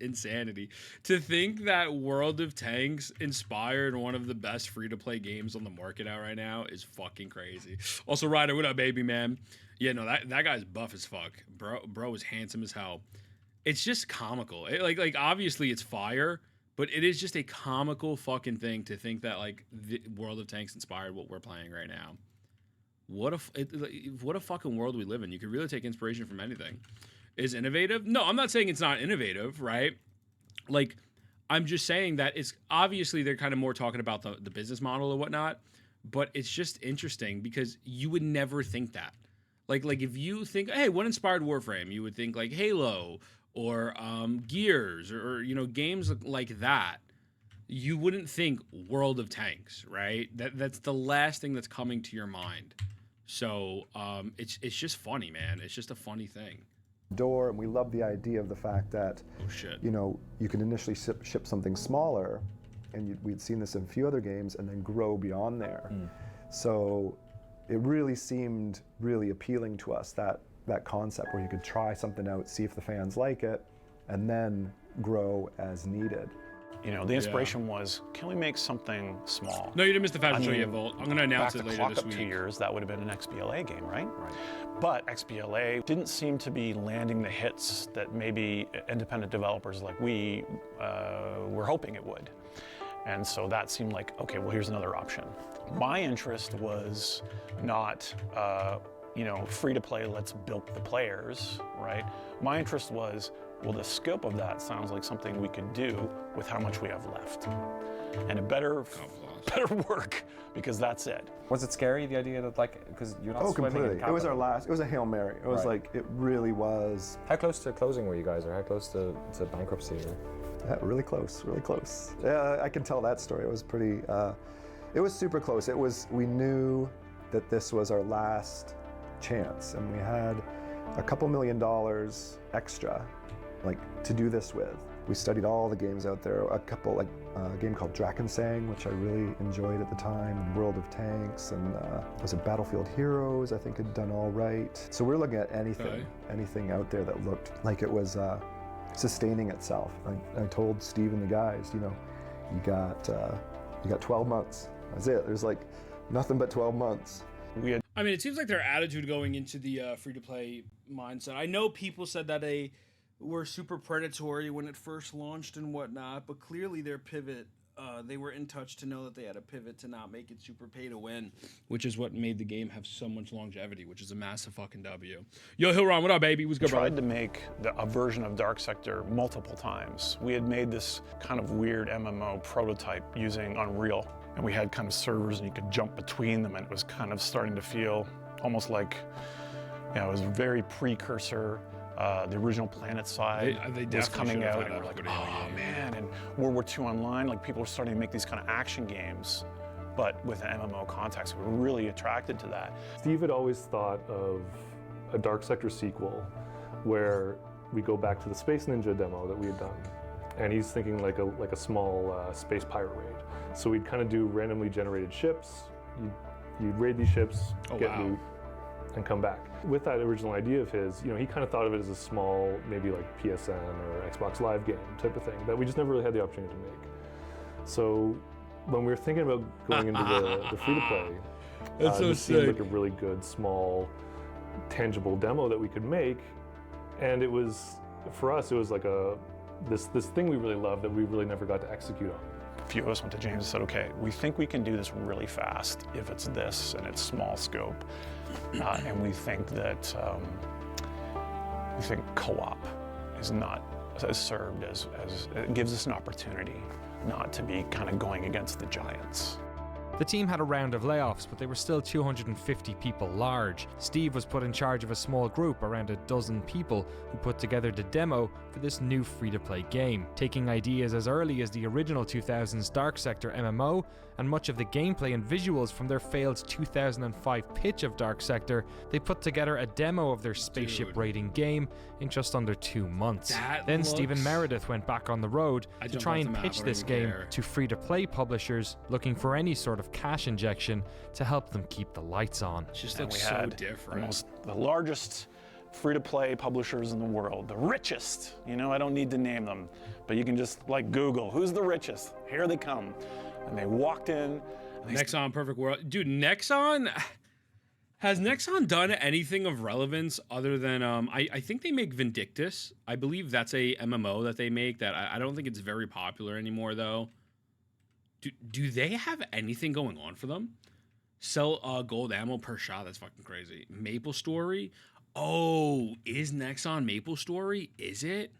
insanity. To think that World of Tanks inspired one of the best free-to-play games on the market out right now is fucking crazy. Also, Ryder, what up, baby, man? Yeah, no, that guy's buff as fuck. Bro is handsome as hell. It's just comical. Like obviously it's fire, but it is just a comical fucking thing to think that, like, the World of Tanks inspired what we're playing right now. What a fucking world we live in. You could really take inspiration from anything. Is innovative? No, I'm not saying it's not innovative, right? Like, I'm just saying that it's obviously they're kind of more talking about the business model or whatnot, but it's just interesting because you would never think that. Like if you think, hey, what inspired Warframe? You would think like Halo or Gears or you know, games like that. You wouldn't think World of Tanks, right? That's the last thing that's coming to your mind. So it's just funny, man. It's just a funny thing. Door, and we love the idea of the fact that, you know, you can initially ship something smaller, and we'd seen this in a few other games, and then grow beyond there. So it really seemed really appealing to us, that concept where you could try something out, see if the fans like it, and then grow as needed. You know, the inspiration was, can we make something small? No, you didn't miss the fashion show yet, Volt. I'm going to announce it later this week. 2 years, that would have been an XBLA game, right? But XBLA didn't seem to be landing the hits that maybe independent developers like we were hoping it would. And so that seemed like, okay, well, here's another option. My interest was not, you know, free to play, let's bilk the players, right? My interest was, well, the scope of that sounds like something we could do with how much we have left. And a better better work, because that's it. Was it scary, the idea that, like, because you're not Oh, swimming in completely. It was our capital? last. It was a Hail Mary. It was Right. like, it really was. How close to closing were you guys, or how close to bankruptcy? Or? Yeah, really close, really close. Yeah, I can tell that story. It was pretty. It was super close. It was. We knew that this was our last chance, and we had a couple $1 million extra, like, to do this with. We studied all the games out there. A couple, like a game called Drakensang, which I really enjoyed at the time, and World of Tanks, and was it Battlefield Heroes? I think had done all right. So we were looking at anything out there that looked like it was sustaining itself. I told Steve and the guys, you know, you got 12 months. That's it. There's like nothing but 12 months. I mean, it seems like their attitude going into the free-to-play mindset. I know people said that they were super predatory when it first launched and whatnot, but clearly their pivot, they were in touch to know that they had a pivot to not make it super pay-to-win, which is what made the game have so much longevity, which is a massive fucking W. Yo, Hillron, what up, baby? What's good, bro? Tried to make a version of Dark Sector multiple times. We had made this kind of weird MMO prototype using Unreal, and we had kind of servers and you could jump between them, and it was kind of starting to feel almost like, you know, it was very precursor. The original Planet Side was coming out, and we're like, oh man, and World War II Online, like people were starting to make these kind of action games, but with an MMO context. We were really attracted to that. Steve had always thought of a Dark Sector sequel where we go back to the Space Ninja demo that we had done, and he's thinking like a small space pirate raid. So we'd kind of do randomly generated ships. You'd raid these ships, get loot, and come back. With that original idea of his, you know, he kind of thought of it as a small, maybe like PSN or Xbox Live game type of thing that we just never really had the opportunity to make. So when we were thinking about going into the free-to-play, this seemed like a really good, small, tangible demo that we could make. And it was, for us, it was like this thing we really loved that we really never got to execute on. A few of us went to James and said, okay, we think we can do this really fast if it's this and it's small scope. And we think that co-op is not as served as it gives us an opportunity not to be kind of going against the giants. The team had a round of layoffs, but they were still 250 people large. Steve was put in charge of a small group, around a dozen people, who put together the demo for this new free-to-play game. Taking ideas as early as the original 2000s Dark Sector MMO, and much of the gameplay and visuals from their failed 2005 pitch of Dark Sector, they put together a demo of their spaceship raiding game in just under 2 months. Then Stephen Meredith went back on the road to try and pitch this game to free-to-play publishers looking for any sort of cash injection to help them keep the lights on. It just looks so different. The largest free-to-play publishers in the world, the richest. You know, I don't need to name them, but you can just like Google, who's the richest? Here they come. And they walked in. Nexon Perfect World. Dude, Nexon, has Nexon done anything of relevance other than, I think they make Vindictus. I believe that's a MMO that they make that I don't think it's very popular anymore though. Do they have anything going on for them? Sell gold ammo per shot, that's fucking crazy. Maple Story? Oh, is Nexon Maple Story? Is it?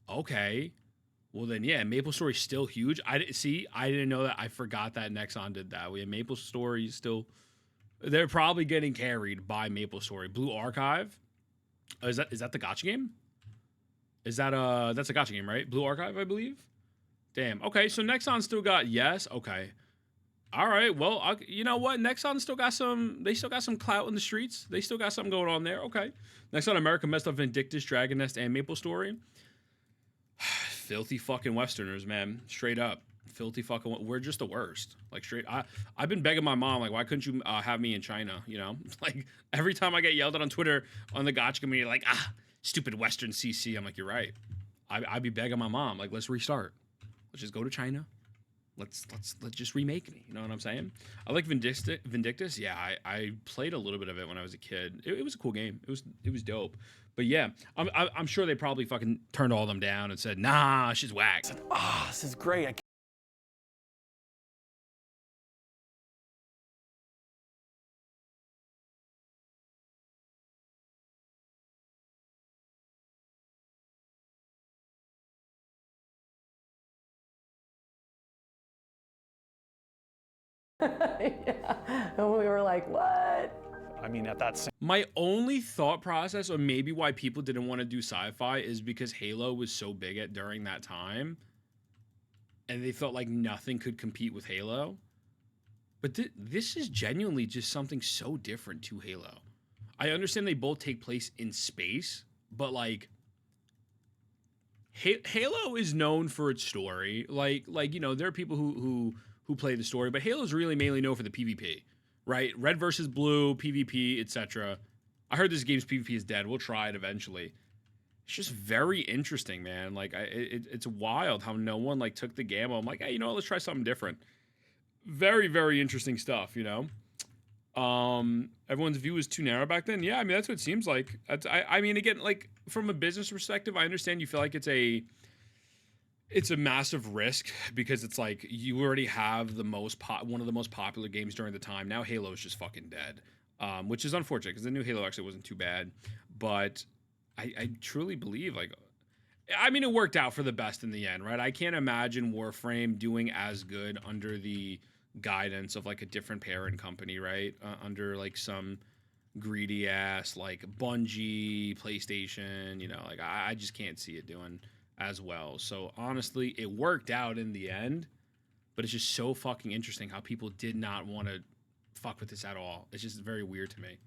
Okay. Well then, yeah, Maple Story's still huge. I didn't know that. I forgot that Nexon did that. We have Maple Story still. They're probably getting carried by Maple Story. Blue Archive. Is that the gacha game? Is that that's a gacha game, right? Blue Archive, I believe. Damn. Okay, so Nexon still got yes. Okay. All right. Well, you know what? Nexon still got some. They still got some clout in the streets. They still got something going on there. Okay. Nexon America messed up Vindictus, Dragon Nest, and Maple Story. Filthy fucking Westerners, man. Straight up. Filthy fucking. We're just the worst. Like straight. I've been begging my mom, like, why couldn't you have me in China? You know, like every time I get yelled at on Twitter on the gotcha community, like, stupid Western CC. I'm like, you're right. I'd be begging my mom, like, let's restart. Let's just go to China. Let's just remake me. You know what I'm saying? I like Vindictus. Yeah, I played a little bit of it when I was a kid. It was a cool game. It was dope. But yeah, I'm sure they probably fucking turned all of them down and said, nah, she's whack. I said, this is great. Yeah. And we were like, what? I mean, at that same My only thought process, or maybe why people didn't want to do sci-fi, is because Halo was so big at during that time, and they felt like nothing could compete with Halo. But this is genuinely just something so different to Halo. I understand they both take place in space, but like Halo is known for its story. Like you know, there are people who play the story, but Halo's really mainly known for the PvP, right? Red versus blue, PvP, etc. I heard this game's PvP is dead. We'll try it eventually. It's just very interesting, man. Like it's wild how no one like took the gamble. I'm like, hey, you know what? Let's try something different. Very, very interesting stuff, you know? Everyone's view was too narrow back then. Yeah, I mean, that's what it seems like. I mean, again, like from a business perspective, I understand you feel like it's a massive risk because it's like you already have one of the most popular games during the time. Now Halo is just fucking dead, which is unfortunate because the new Halo actually wasn't too bad. But I truly believe, like, I mean, it worked out for the best in the end, right? I can't imagine Warframe doing as good under the guidance of like a different parent company, right? Under like some greedy ass like Bungie, PlayStation, you know, like I just can't see it doing as well. So honestly, it worked out in the end, but it's just so fucking interesting how people did not want to fuck with this at all. It's just very weird to me.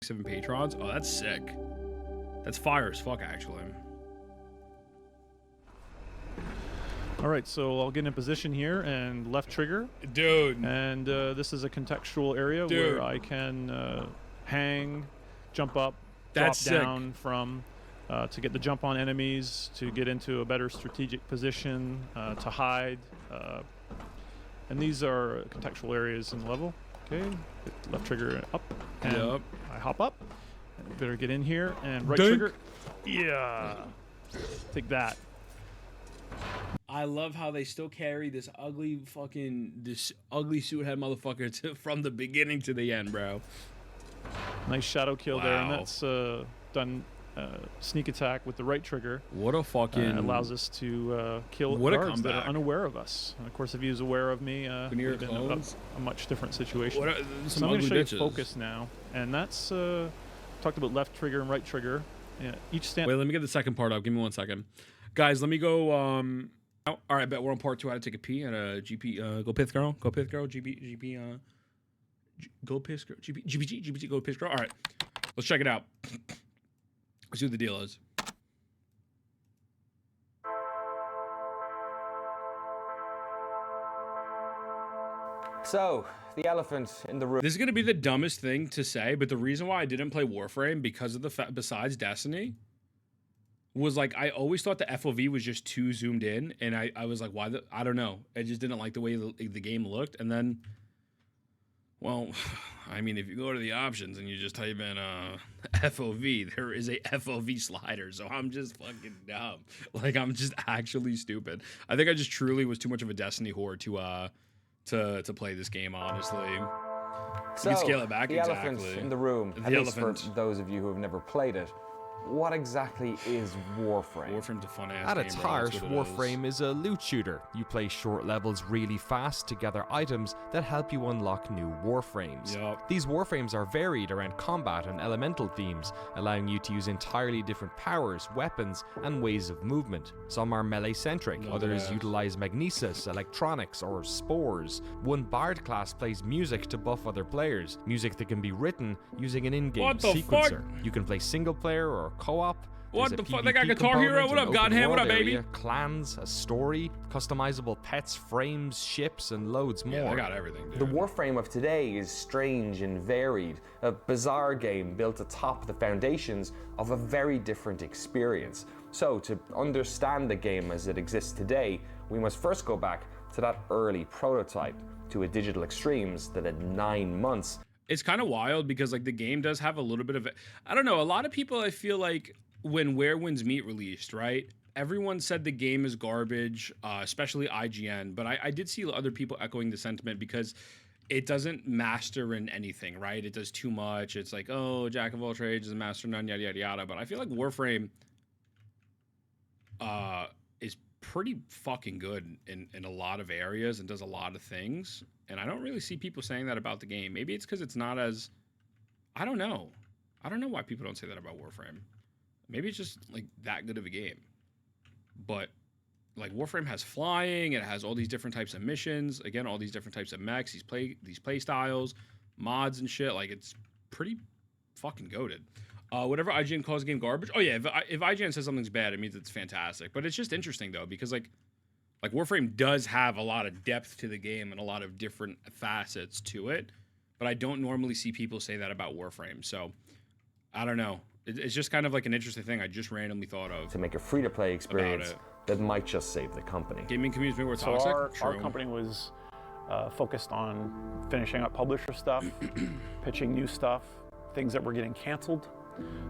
Seven patrons. Oh, that's sick. That's fire as fuck, actually. All right, so I'll get in position here and left trigger. Dude. And this is a contextual area where I can hang, jump up, drop down from, to get the jump on enemies, to get into a better strategic position, to hide. And these are contextual areas in the level. Okay, left trigger up, and I hop up. And better get in here, and right trigger. Yeah, take that. I love how they still carry this ugly suit head motherfucker from the beginning to the end, bro. Nice shadow kill there, and that's done sneak attack with the right trigger. What a fucking allows us to kill guards that are unaware of us. And of course, if he was aware of me, it would have been a much different situation. So I'm going to show you focus now, and that's talked about left trigger and right trigger. Each stand. Wait, let me get the second part up. Give me 1 second, guys. Let me go. All right, bet we're on part 2. How to take a pee at a GP. Go Pith Girl. Go Pith Girl. GP. Go Piss Girl. GPG. Go Piss Girl. All right, let's check it out. Let's see what the deal is. So, the elephant in the room. This is gonna be the dumbest thing to say, but the reason why I didn't play Warframe because of the besides Destiny was like I always thought the FOV was just too zoomed in, and I was like, why? I don't know. I just didn't like the way the game looked, and then, well, I mean, if you go to the options and you just type in FOV, there is a FOV slider, so I'm just fucking dumb. Like I'm just actually stupid. I think I just truly was too much of a Destiny whore to play this game, honestly. So, you can scale it back, the elephant in the room, at least for those of you who have never played it, what exactly is Warframe? Warframe's a fun-ass At game, its bro. heart, That's what it Warframe is a loot shooter. You play short levels really fast to gather items that help you unlock new Warframes. Yup. These Warframes are varied around combat and elemental themes, allowing you to use entirely different powers, weapons, and ways of movement. Some are melee-centric, others utilize magnesis, electronics, or spores. One bard class plays music to buff other players, music that can be written using an in-game What the sequencer. fuck? You can play single player or co-op. What There's a the fuck? They got PvP Guitar Hero? component, What an up, open Godhand? What world up, baby? area, clans, a story, customizable pets, frames, ships, and loads more. Yeah, I got everything, dude. The Warframe of today is strange and varied, a bizarre game built atop the foundations of a very different experience. So, to understand the game as it exists today, we must first go back to that early prototype, to a Digital Extremes that had 9 months. It's kind of wild because like the game does have a little bit of I don't know, a lot of people I feel like when Where Winds Meet released, right? Everyone said the game is garbage, especially IGN, but I did see other people echoing the sentiment because it doesn't master in anything, right? It does too much. It's like, oh, jack of all trades is a master of none, yada, yada, yada. But I feel like Warframe is pretty fucking good in a lot of areas and does a lot of things. And I don't really see people saying that about the game. Maybe it's because it's not as, I don't know. I don't know why people don't say that about Warframe. Maybe it's just like that good of a game. But like Warframe has flying, it has all these different types of missions, again, all these different types of mechs, these play styles, mods and shit. Like it's pretty fucking goated. Whatever IGN calls a game garbage. Oh yeah, if IGN says something's bad, it means it's fantastic. But it's just interesting though, because like Warframe does have a lot of depth to the game and a lot of different facets to it. But I don't normally see people say that about Warframe. So I don't know. It's just kind of like an interesting thing I just randomly thought of. To make a free-to-play experience that might just save the company. Gaming community's been more So toxic. our company was focused on finishing up publisher stuff, pitching new stuff, things that were getting canceled,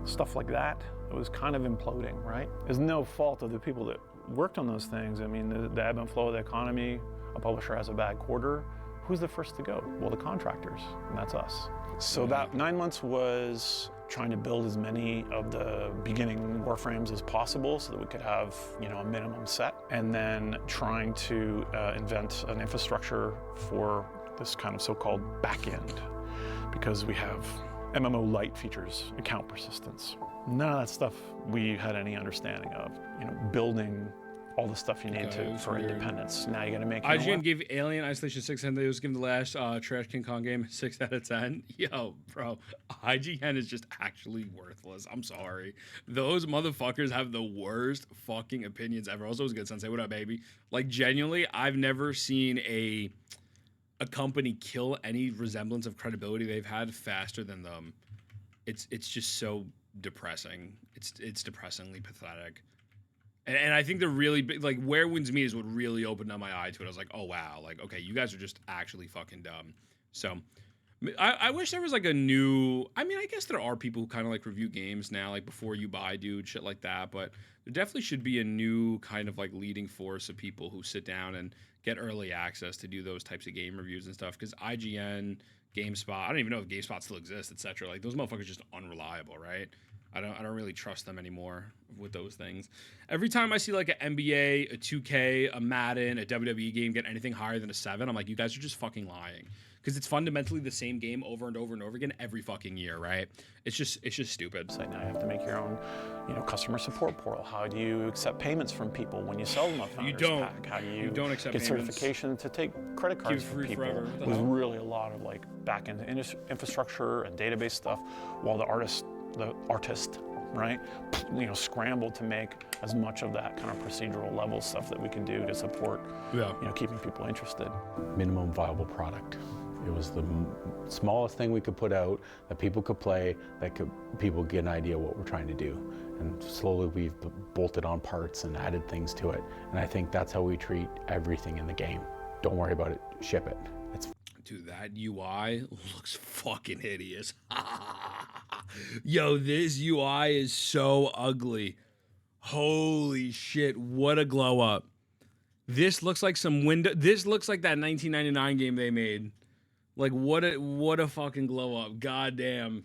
stuff like that. It was kind of imploding, right? It's no fault of the people that worked on those things. I mean, the ebb and flow of the economy, a publisher has a bad quarter. Who's the first to go? Well, the contractors, and that's us. So that 9 months was trying to build as many of the beginning Warframes as possible so that we could have, a minimum set, and then trying to invent an infrastructure for this kind of so-called back-end, because we have MMO light features, account persistence. None of that stuff we had any understanding of, building all the stuff you need for independence. Now you got to make your own IGN gave Alien Isolation 6 and they was giving the last Trash King Kong game 6 out of 10. Yo, bro, IGN is just actually worthless. I'm sorry. Those motherfuckers have the worst fucking opinions ever. Also, was good, Sensei. What up, baby? Like, genuinely, I've never seen a company kill any resemblance of credibility they've had faster than them. It's just so depressing. It's depressingly pathetic. And I think the really big, like, Where Winds Meet is what really opened up my eye to it. I was like, oh, wow. Like, okay, you guys are just actually fucking dumb. So, I wish there was, like, a new... I mean, I guess there are people who kind of, like, review games now, like, before you buy, dude, shit like that. But there definitely should be a new kind of, like, leading force of people who sit down and get early access to do those types of game reviews and stuff. Because IGN, GameSpot... I don't even know if GameSpot still exists, etc. Like, those motherfuckers are just unreliable, right? I don't really trust them anymore with those things. Every time I see like an NBA, a 2K, a Madden, a WWE game get anything higher than a 7, I'm like, you guys are just fucking lying. Because it's fundamentally the same game over and over and over again every fucking year, right? It's just stupid. So now you have to make your own, customer support portal. How do you accept payments from people when you sell them a Founders Pack? How do you don't accept get payments. Certification to take credit cards from people? It was really a lot of like back-end infrastructure and database stuff, while the artist right? You know, scrambled to make as much of that kind of procedural level stuff that we can do to support, you know, keeping people interested. Minimum viable product. It was the smallest thing we could put out that people could play, that people get an idea what we're trying to do. And slowly we've bolted on parts and added things to it. And I think that's how we treat everything in the game. Don't worry about it, ship it. Dude, that UI looks fucking hideous. Yo, this UI is so ugly. Holy shit, what a glow up. This looks like this looks like that 1999 game they made. Like what a fucking glow up. God damn.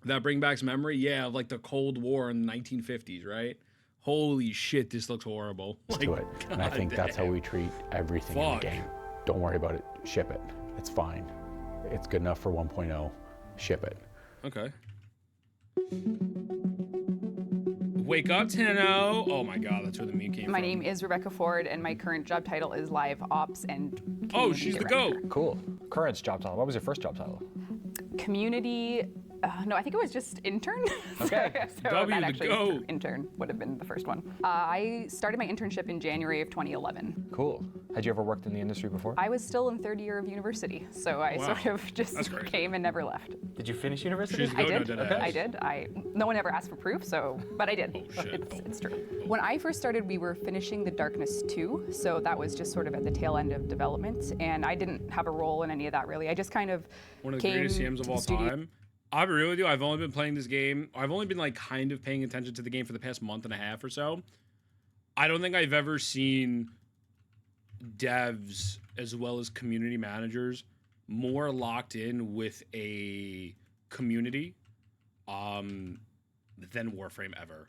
That bring back memory? Yeah, of like the Cold War in the 1950s, right? Holy shit, this looks horrible. To it. And I think that's how we treat everything in the game. Don't worry about it, ship it. It's fine. It's good enough for 1.0. Ship it. Okay. Wake up, Tenno. Oh my god, that's where the meme came from. My name is Rebecca Ford, and my current job title is Live Ops and Community Oh, she's the GOAT. Cool. Current job title. What was your first job title? Community. No, I think it was just intern. Okay. so W that the actually GOAT. intern would have been the first one. I started my internship in January of 2011. Cool. Had you ever worked in the industry before? I was still in third year of university, so I sort of just came and never left. Did you finish university? I did. I did. No one ever asked for proof, but I did. Oh, shit. It's true. When I first started, we were finishing The Darkness 2, so that was just sort of at the tail end of development, and I didn't have a role in any of that really. I just kind of one of the greatest CMs of all time. I'll be real with you. I've only been playing this game. I've only been like kind of paying attention to the game for the past month and a half or so. I don't think I've ever seen devs as well as community managers more locked in with a community than Warframe ever.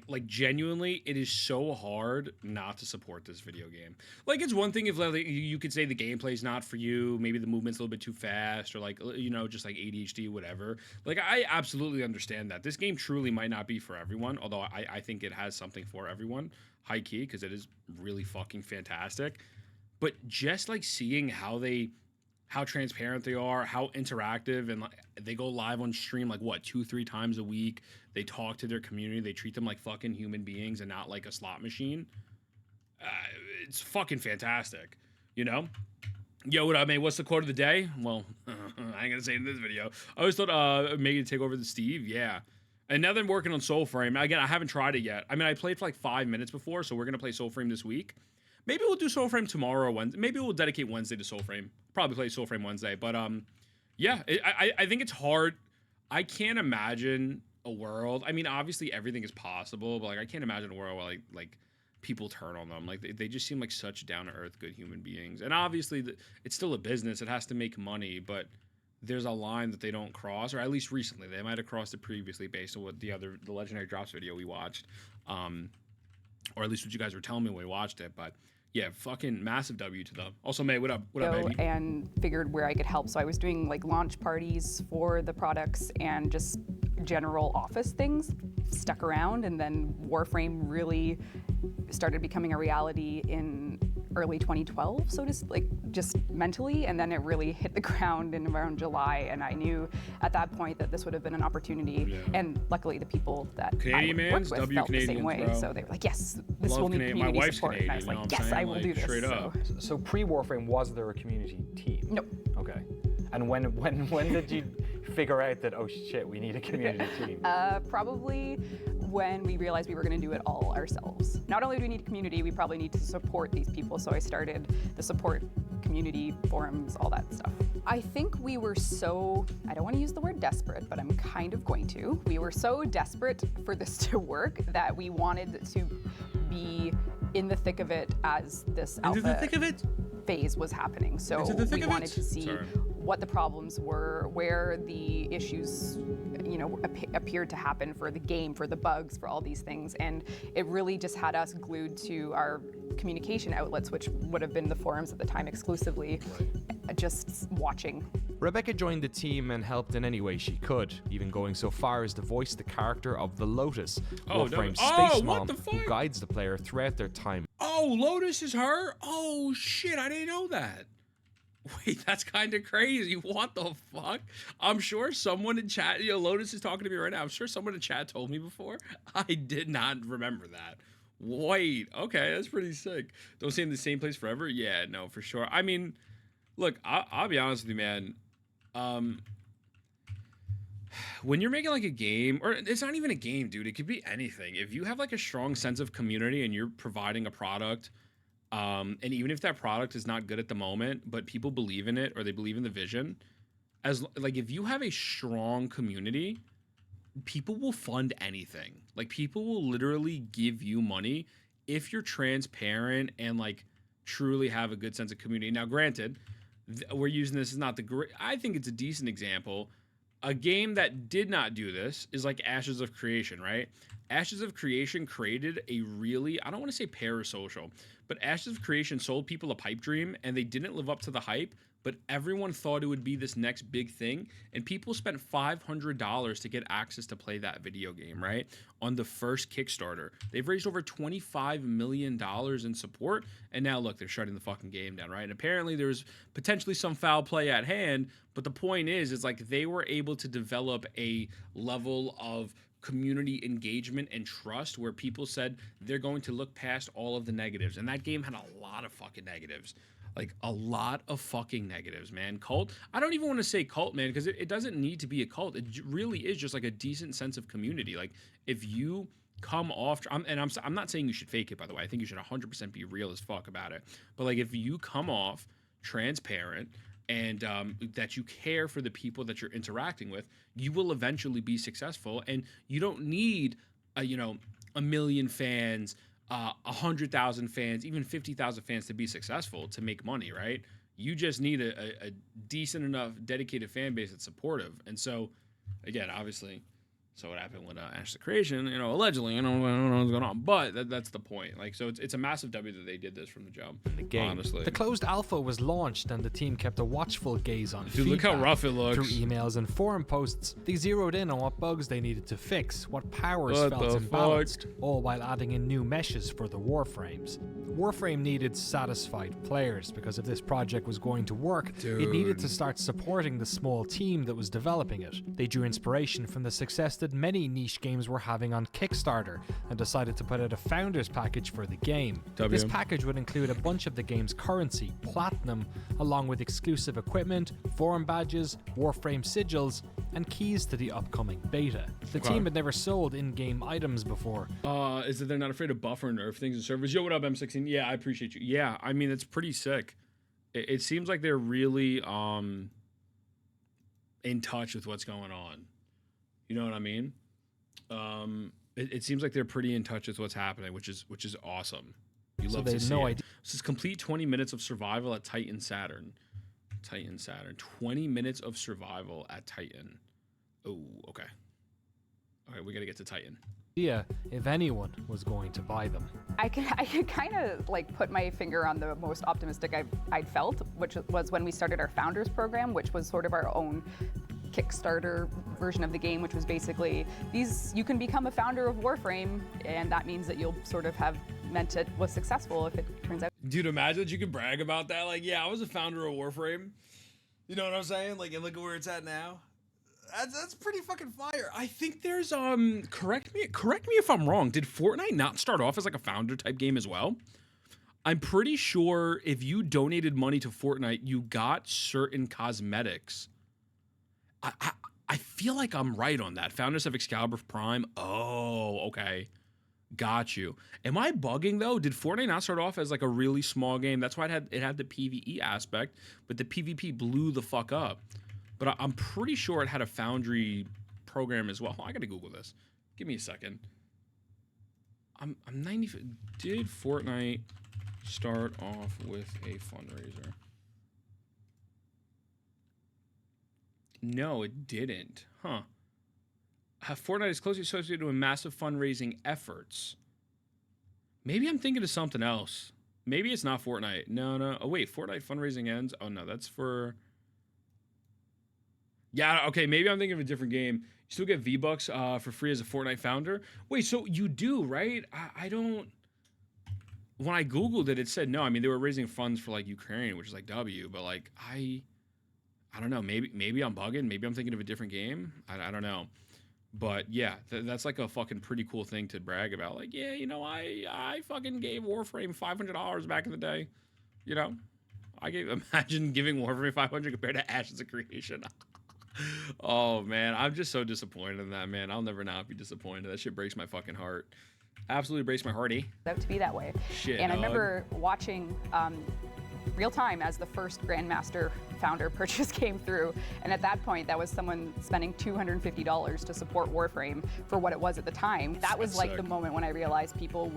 Like genuinely, it is so hard not to support this video game. Like, it's one thing if like, you could say the gameplay's not for you, maybe the movement's a little bit too fast, or like, you know, just like ADHD, whatever. Like, I absolutely understand that. This game truly might not be for everyone, although I think it has something for everyone, high key, because it is really fucking fantastic. But just like seeing how transparent they are, how interactive, and like, they go live on stream like what 2-3 times a week. They talk to their community. They treat them like fucking human beings and not like a slot machine. It's fucking fantastic, you know? Yo, what up, man? What's the quote of the day? Well, I ain't gonna say it in this video. I always thought maybe to take over the Steve. Yeah. And now they're working on Soulframe. Again, I haven't tried it yet. I mean, I played for like 5 minutes before, so we're gonna play Soulframe this week. Maybe we'll do Soulframe tomorrow or Wednesday. Maybe we'll dedicate Wednesday to Soulframe. Probably play Soulframe Wednesday. But yeah, I think it's hard. I can't imagine a world. I mean, obviously everything is possible, but like I can't imagine a world where like people turn on them. Like they just seem like such down-to-earth, good human beings. And obviously it's still a business. It has to make money, but there's a line that they don't cross, or at least recently. They might have crossed it previously based on what the Legendary Drops video we watched. Or at least what you guys were telling me when we watched it. But yeah, fucking massive W to them. Also, May, what up? What up, baby? And figured where I could help. So I was doing like launch parties for the products and just general office things, stuck around, and then Warframe really started becoming a reality in early 2012, so just mentally, and then it really hit the ground in around July, and I knew at that point that this would have been an opportunity, and luckily the people that Canadian I worked with W felt Canadians, the same way, bro. so they were like, yes, this Love will need Canadian. community My wife's support, Canadian, and I was you know like, what I'm yes, I saying? will Like, do this. straight up. So pre-Warframe, was there a community team? No. Okay. And when did you figure out that, oh shit, we need a community team? Probably when we realized we were going to do it all ourselves. Not only do we need a community, we probably need to support these people, so I started the support community, forums, all that stuff. I think we were so, I don't want to use the word desperate, but I'm kind of going to. We were so desperate for this to work that we wanted to be in the thick of it as this alpha phase was happening. So we wanted to see what the problems were, where the issues, appeared to happen for the game, for the bugs, for all these things. And it really just had us glued to our communication outlets, which would have been the forums at the time exclusively, just watching. Rebecca joined the team and helped in any way she could, even going so far as to voice the character of the Lotus, Warframe Space Mom, who guides the player throughout their time. Oh, Lotus is her? Oh shit, I didn't know that. Wait, that's kind of crazy. What the fuck? I'm sure someone in chat, Lotus is talking to me right now. I'm sure someone in chat told me before. I did not remember that. Wait, okay, that's pretty sick. Don't stay in the same place forever? Yeah, no, for sure. I mean, look, I'll be honest with you, man. When you're making like a game, or it's not even a game, dude, it could be anything. If you have like a strong sense of community and you're providing a product, and even if that product is not good at the moment, but people believe in it or they believe in the vision, as like if you have a strong community, people will fund anything. Like people will literally give you money if you're transparent and like truly have a good sense of community. Now, granted, we're using this as not the great. I think it's a decent example. A game that did not do this is like Ashes of Creation, right? Ashes of Creation created a really, I don't want to say parasocial, but Ashes of Creation sold people a pipe dream and they didn't live up to the hype, but everyone thought it would be this next big thing. And people spent $500 to get access to play that video game, right? On the first Kickstarter. They've raised over $25 million in support. And now look, they're shutting the fucking game down, right? And apparently there's potentially some foul play at hand. But the point is like they were able to develop a level of community engagement and trust where people said they're going to look past all of the negatives. And that game had a lot of fucking negatives. Like a lot of fucking negatives, man. Cult. I don't even want to say cult, man, because it doesn't need to be a cult. It really is just like a decent sense of community. Like if you come off, I'm not saying you should fake it, by the way. I think you should 100% be real as fuck about it. But like if you come off transparent and that you care for the people that you're interacting with, you will eventually be successful. And you don't need a million fans, 100,000 fans, even 50,000 fans to be successful, to make money, right? You just need a decent enough dedicated fan base that's supportive. And so, again, obviously, so what happened with Ashes of Creation, allegedly, I don't know what's going on, but that's the point. Like, so it's a massive W that they did this from the jump. The game. Honestly, the closed alpha was launched, and the team kept a watchful gaze on Dude, look how rough it looks. Through emails and forum posts, they zeroed in on what bugs they needed to fix, what powers felt imbalanced, all while adding in new meshes for the Warframes. Warframe needed satisfied players, because if this project was going to work, it needed to start supporting the small team that was developing it. They drew inspiration from the success that many niche games were having on Kickstarter and decided to put out a founders package for the game. This package would include a bunch of the game's currency, platinum, along with exclusive equipment, forum badges, Warframe sigils, and keys to the upcoming beta. The team had never sold in-game items before. Is that they're not afraid to buffer and nerf things in servers. Yo, what up, M16? Yeah, I appreciate you. Yeah, I mean, it's pretty sick. It seems like they're really in touch with what's going on. You know what I mean? It seems like they're pretty in touch with what's happening, which is awesome. You love to see it. This is complete 20 minutes of survival at Titan Saturn. 20 minutes of survival at Titan. Oh, okay. Okay, we gotta get to Titan. Yeah, if anyone was going to buy them. I can kind of like put my finger on the most optimistic I'd felt, which was when we started our founders program, which was sort of our own Kickstarter version of the game, which was basically you can become a founder of Warframe, and that means that you'll sort of have meant it was successful if it turns out. Dude, imagine that you could brag about that. Like, yeah, I was a founder of Warframe. You know what I'm saying? Like, and look at where it's at now. That's pretty fucking fire. I think there's correct me if I'm wrong. Did Fortnite not start off as like a founder type game as well? I'm pretty sure if you donated money to Fortnite, you got certain cosmetics. I feel like I'm right on that. Founders of Excalibur Prime. Oh, okay. Got you. Am I bugging though? Did Fortnite not start off as like a really small game? That's why it had the PvE aspect, but the PvP blew the fuck up. But I'm pretty sure it had a Foundry program as well. I gotta Google this. Give me a second. I'm 90. Did Fortnite start off with a fundraiser? No, it didn't. Huh. Fortnite is closely associated with massive fundraising efforts. Maybe I'm thinking of something else. Maybe it's not Fortnite. No. Oh, wait. Fortnite fundraising ends? Oh, no. That's for... Yeah, okay. Maybe I'm thinking of a different game. You still get V-Bucks for free as a Fortnite founder? Wait, so you do, right? I don't... when I Googled it, it said no. I mean, they were raising funds for like Ukraine, which is like W, but like I don't know. Maybe I'm bugging. Maybe I'm thinking of a different game. I don't know. But yeah, that's like a fucking pretty cool thing to brag about. Like, yeah, you know, I fucking gave Warframe $500 back in the day. You know, imagine giving Warframe 500 compared to Ashes of Creation. Oh man, I'm just so disappointed in that, man. I'll never not be disappointed. That shit breaks my fucking heart. Absolutely breaks my hearty. Out to be that way. Shit. And I remember watching real time as the first Grandmaster founder purchase came through, and at that point that was someone spending $250 to support Warframe for what it was at the time. That was like the moment when I realized people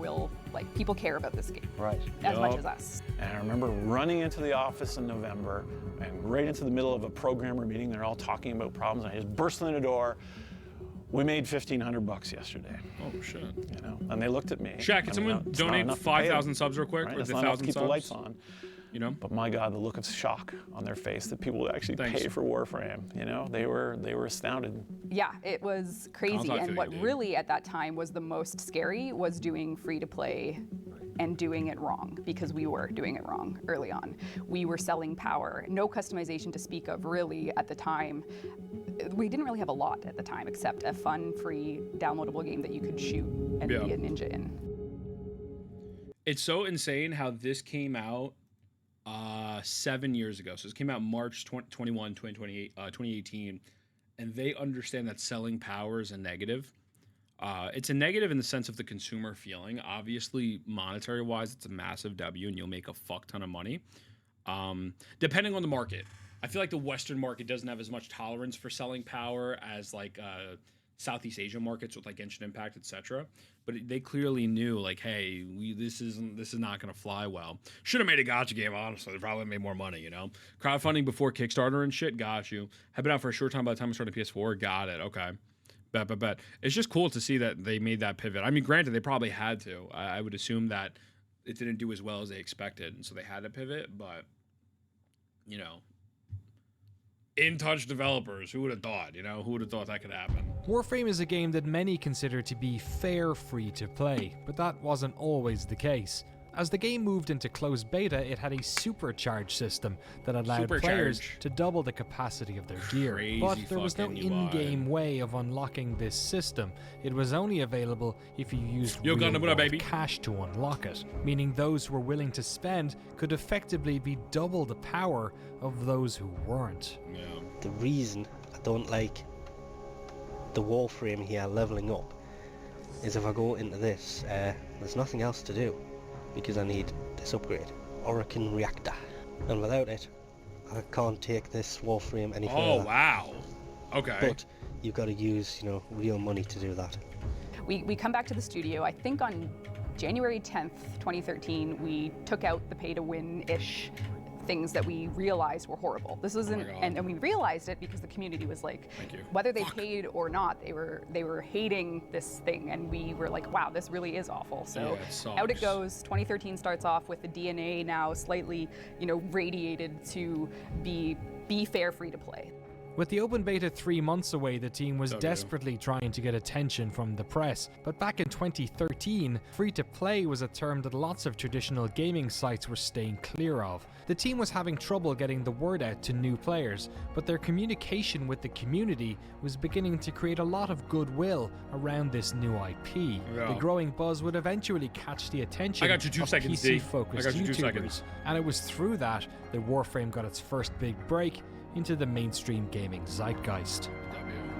care about this game, right, as much as us. And I remember running into the office in November and right into the middle of a programmer meeting. They're all talking about problems, and I just burst in the door. We made $1,500 yesterday. Oh shit! You know, and they looked at me. Shaq, can someone donate 5,000 subs real quick? Right? Or It's the not enough to 1,000 keep subs? the lights on. You know, but my God, the look of shock on their face that people would actually pay for Warframe. You know, they were astounded. Yeah, it was crazy. And what really at that time was the most scary was doing free to play and doing it wrong, because we were doing it wrong early on. We were selling power, no customization to speak of really at the time. We didn't really have a lot at the time except a fun, free, downloadable game that you could shoot and be a ninja in. It's so insane how this came out 7 years ago. So this came out March 2018, and they understand that selling power is a negative. It's a negative in the sense of the consumer feeling. Obviously, monetary-wise, it's a massive W, and you'll make a fuck ton of money. Depending on the market. I feel like the Western market doesn't have as much tolerance for selling power as like Southeast Asia markets with like Genshin Impact, etc. But they clearly knew, like, hey, this is not going to fly well. Should have made a gacha game, honestly. They probably made more money, you know. Crowdfunding before Kickstarter and shit, got you. Had been out for a short time by the time we started PS4, got it. Okay, bet. It's just cool to see that they made that pivot. I mean, granted, they probably had to. I would assume that it didn't do as well as they expected, and so they had to pivot. But you know. In-touch developers, who would have thought, you know? Who would have thought that could happen? Warframe is a game that many consider to be fair free-to-play, but that wasn't always the case. As the game moved into closed beta, it had a supercharge system that allowed players to double the capacity of their gear. But there was no in-game way of unlocking this system. It was only available if you used real-world cash to unlock it, meaning those who were willing to spend could effectively be double the power of those who weren't. Yeah. The reason I don't like the Warframe here leveling up is if I go into this, there's nothing else to do, because I need this upgrade, Orokin Reactor, and without it I can't take this Warframe any further. Oh wow, okay. But you've got to use, you know, real money to do that. We come back to the studio, I think on January 10th, 2013, we took out the pay-to-win-ish things that we realized were horrible. This wasn't, and we realized it because the community was like, whether they paid or not, they were hating this thing, and we were like, wow, this really is awful. So out it goes. 2013 starts off with the DNA now slightly, you know, radiated to be fair free to play. With the open beta 3 months away, the team was desperately trying to get attention from the press. But back in 2013, free-to-play was a term that lots of traditional gaming sites were staying clear of. The team was having trouble getting the word out to new players, but their communication with the community was beginning to create a lot of goodwill around this new IP. Yeah. The growing buzz would eventually catch the attention of PC-focused YouTubers, and it was through that Warframe got its first big break into the mainstream gaming zeitgeist.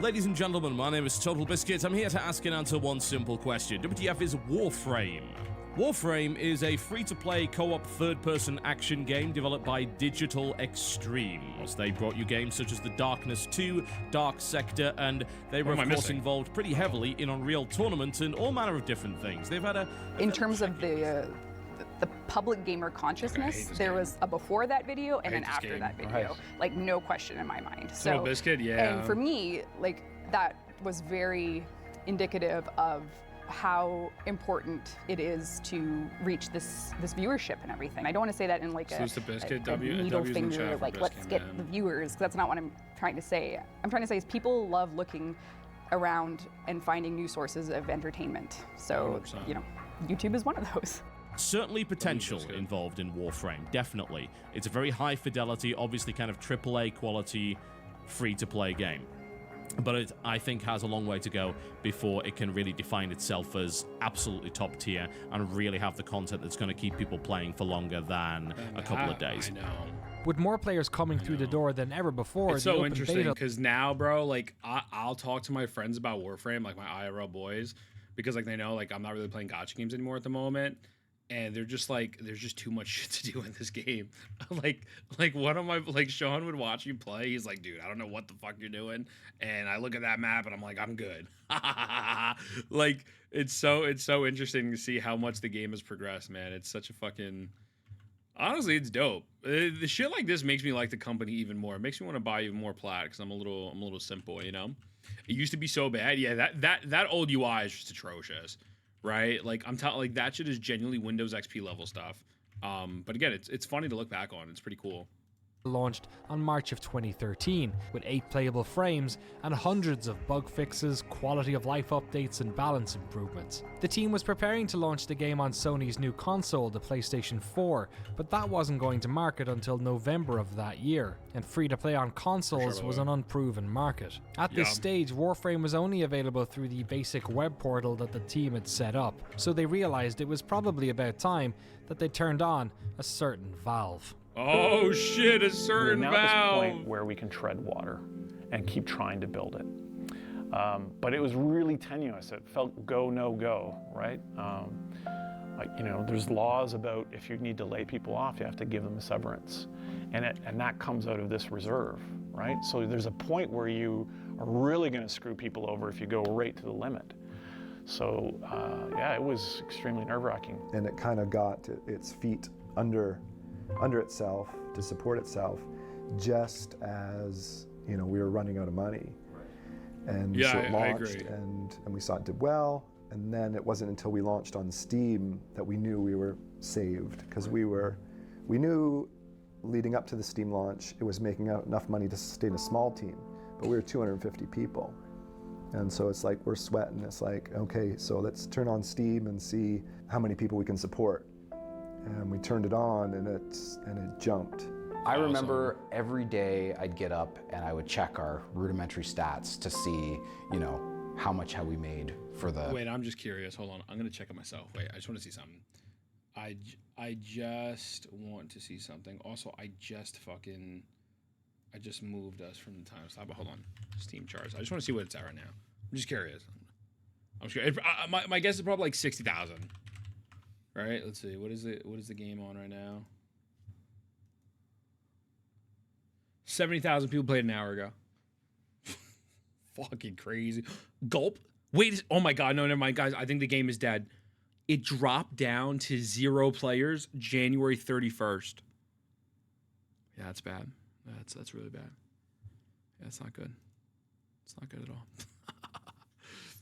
Ladies and gentlemen, my name is Total Biscuit. I'm here to ask and answer one simple question. WTF is Warframe? Warframe is a free-to-play co-op third-person action game developed by Digital Extremes. They brought you games such as The Darkness 2, Dark Sector, and they were of course involved pretty heavily in Unreal Tournament and all manner of different things. They've had in terms of the public gamer consciousness, there was a before that video and an after that video. Like, no question in my mind. So Biscuit, yeah. And for me, like, that was very indicative of how important it is to reach this viewership and everything. I don't want to say that in like a needle finger, like let's get the viewers, because that's not what I'm trying to say. I'm trying to say is people love looking around and finding new sources of entertainment. So, 100%. You know, YouTube is one of those. Certainly potential involved in Warframe, definitely. It's a very high fidelity, obviously kind of AAA quality, free-to-play game. But it, I think, has a long way to go before it can really define itself as absolutely top tier and really have the content that's going to keep people playing for longer than a couple of days. I know. With more players coming through the door than ever before, It's the so open interesting beta because now, bro, like I'll talk to my friends about Warframe, like my IRL boys, because like they know like I'm not really playing gacha games anymore at the moment, and they're just like there's just too much shit to do in this game. like one of my like Sean would watch you play. He's like, dude, I don't know what the fuck you're doing, and I look at that map and I'm like, I'm good. Like it's so interesting to see how much the game has progressed, man. It's such a fucking honestly, it's dope. The shit like this makes me like the company even more. It makes me want to buy even more plat because I'm a little simple, you know. It used to be so bad. Yeah, that old UI is just atrocious, right? Like I'm telling, like that shit is genuinely Windows XP level stuff. But again, it's funny to look back on. It's pretty cool. Launched on March of 2013 with 8 playable frames and hundreds of bug fixes, quality of life updates and balance improvements. The team was preparing to launch the game on Sony's new console, the PlayStation 4, but that wasn't going to market until November of that year, and free-to-play on consoles was an unproven market. At this stage, Warframe was only available through the basic web portal that the team had set up, so they realized it was probably about time that they turned on a certain valve. Oh shit, a certain We're now valve. at this point where we can tread water and keep trying to build it. But it was really tenuous. It felt go, no go, right? Like, you know, there's laws about if you need to lay people off, you have to give them a severance. And that comes out of this reserve, right? So there's a point where you are really gonna screw people over if you go right to the limit. So yeah, it was extremely nerve-wracking. And it kind of got its feet under itself to support itself, just as we were running out of money. And so it launched, and we saw it did well. And then it wasn't until we launched on Steam that we knew we were saved, because we knew leading up to the Steam launch it was making enough money to sustain a small team, but we were 250 people. And so it's like we're sweating. It's like, okay, so let's turn on Steam and see how many people we can support. And we turned it on, and it jumped. I remember every day I'd get up and I would check our rudimentary stats to see, how much have we made for the... Wait, I'm just curious. Hold on. I'm going to check it myself. Wait, I just want to see something. I just want to see something. Also, I just moved us from the time stop. But hold on. Steam charts. I just want to see what it's at right now. I'm just curious. My guess is probably like 60,000. Right, let's see. What is the game on right now? 70,000 people played an hour ago. Fucking crazy. Gulp. Wait. Oh my God. No, never mind, guys. I think the game is dead. It dropped down to 0 players January 31st. Yeah, that's bad. That's really bad. Yeah, it's not good. It's not good at all.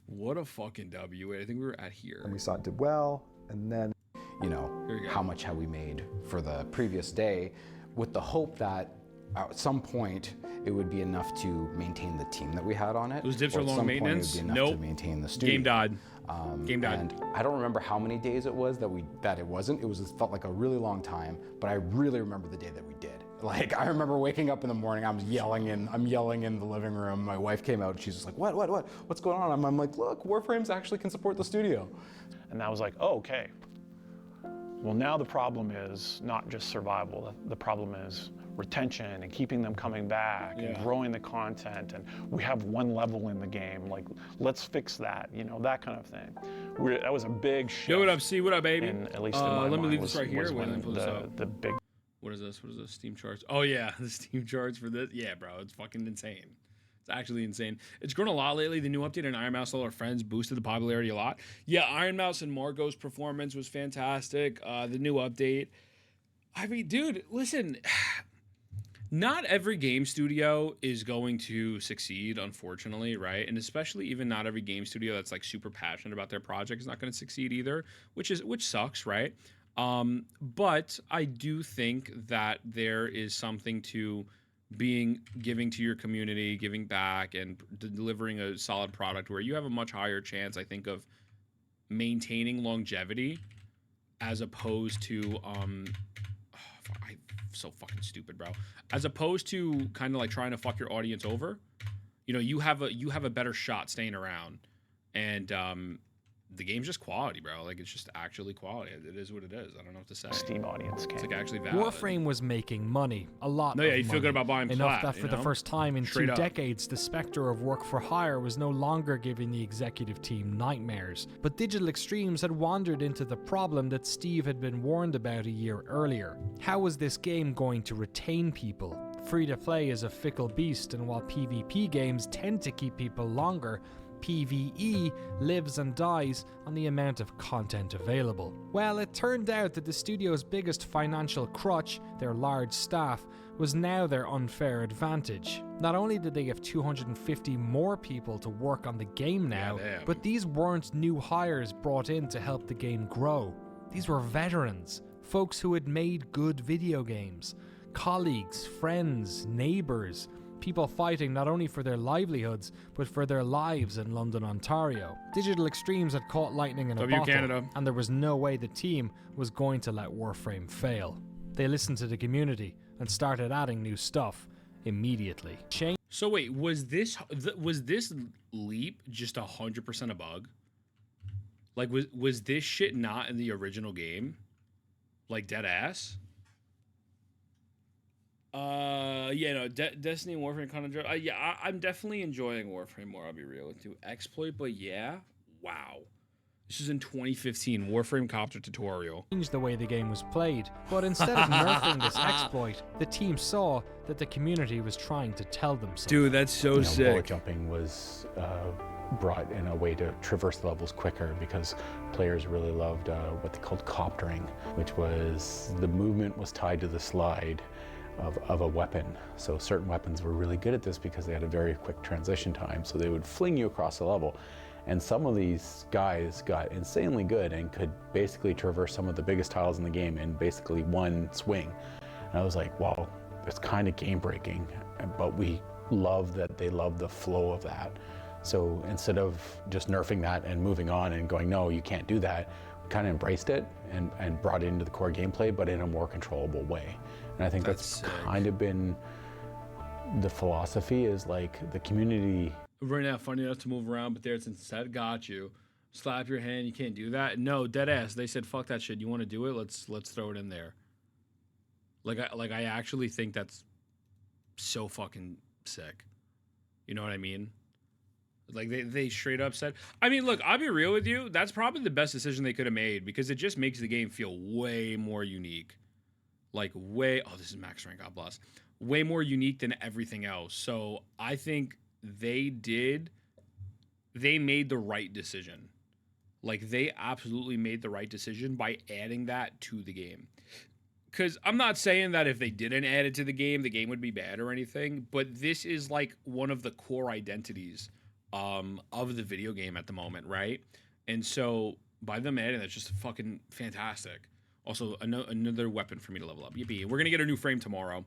What a fucking W. Wait, I think we were at here. And we saw it did well, and then how much have we made for the previous day, with the hope that at some point it would be enough to maintain the team that we had on it. Those dips are long maintenance? It would be enough to maintain the studio. Game died. Game died. And I don't remember how many days it was that it wasn't. It felt like a really long time, but I really remember the day that we did. Like, I remember waking up in the morning, I'm yelling in the living room. My wife came out, she's just like, what's going on? I'm like, look, Warframes actually can support the studio. And I was like, oh, okay. Well, now the problem is not just survival. The problem is retention and keeping them coming back and growing the content. And we have one level in the game. Like, let's fix that, that kind of thing. That was a big shift. Yo, what up, C? What up, baby? At least in my let me mind leave this right here. the big... What is this? Steam charts? Oh, yeah, the Steam charts for this. Yeah, bro, it's fucking insane. It's actually insane. It's grown a lot lately. The new update on Iron Mouse, all our friends, boosted the popularity a lot. Yeah, Iron Mouse and Margot's performance was fantastic. The new update. I mean, dude, listen. Not every game studio is going to succeed, unfortunately, right? And especially even not every game studio that's like super passionate about their project is not going to succeed either, which sucks, right? But I do think that there is something to giving to your community, giving back, and delivering a solid product where you have a much higher chance, I think, of maintaining longevity as opposed to I'm so fucking stupid, bro. As opposed to kind of like trying to fuck your audience over, you know, you have a better shot staying around, and the game's just quality, bro. Like, it's just actually quality. It is what it is. I don't know what to say. Steam audience came. It's like actually valid. Warframe was making money, a lot. No, yeah, of you feel money. good about buying enough plat, that for you the know? first time in Straight 2 up. decades, the specter of work for hire was no longer giving the executive team nightmares. But Digital Extremes had wandered into the problem that Steve had been warned about a year earlier. How was this game going to retain people? Free-to-play is a fickle beast, and while PvP games tend to keep people longer, PvE lives and dies on the amount of content available. Well, it turned out that the studio's biggest financial crutch, their large staff, was now their unfair advantage. Not only did they have 250 more people to work on the game now, but these weren't new hires brought in to help the game grow. These were veterans, folks who had made good video games, colleagues, friends, neighbours, people fighting not only for their livelihoods, but for their lives in London, Ontario. Digital Extremes had caught lightning in a bottle, Canada. and there was no way the team was going to let Warframe fail. They listened to the community and started adding new stuff immediately. So wait, was this leap just 100% a bug? Like, was this shit not in the original game? Like, dead ass? Yeah, no, Destiny and Warframe kind of. Yeah, I'm definitely enjoying Warframe more. I'll be real with you. Exploit, but yeah, wow. This is in 2015. Warframe copter tutorial. Changed the way the game was played, but instead of nerfing this exploit, the team saw that the community was trying to tell them something. Dude, that's so sick. Bullet jumping was brought in a way to traverse the levels quicker because players really loved what they called coptering, which was the movement was tied to the slide of a weapon. So certain weapons were really good at this because they had a very quick transition time, so they would fling you across the level. And some of these guys got insanely good and could basically traverse some of the biggest tiles in the game in basically one swing. And I was like, wow, it's kind of game breaking, but we love that they love the flow of that. So instead of just nerfing that and moving on and going, no, you can't do that, we kind of embraced it and brought it into the core gameplay, but in a more controllable way. And I think that's kind of been the philosophy, is like the community. Right now, funny enough to move around, but there it's instead got you. Slap your hand, you can't do that. No, dead ass. They said, fuck that shit. You want to do it? Let's throw it in there. I actually think that's so fucking sick. You know what I mean? Like they straight up said. I mean, look, I'll be real with you. That's probably the best decision they could have made because it just makes the game feel way more unique. Like oh, this is max rank, God bless. Way more unique than everything else. So I think they made the right decision. Like, they absolutely made the right decision by adding that to the game. Because I'm not saying that if they didn't add it to the game would be bad or anything, but this is like one of the core identities of the video game at the moment, right? And so by them adding that's just fucking fantastic. Also, another weapon for me to level up. Yippee. We're gonna get a new frame tomorrow.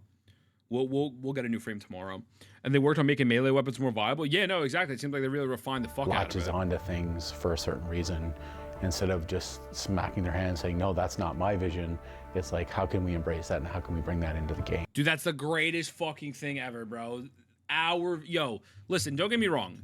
We'll get a new frame tomorrow. And they worked on making melee weapons more viable. Yeah, no, exactly. It seems like they really refined the fuck out of latches it. onto things for a certain reason instead of just smacking their hand and saying, no, that's not my vision. It's like, how can we embrace that and how can we bring that into the game? Dude, that's the greatest fucking thing ever, bro. Listen, don't get me wrong.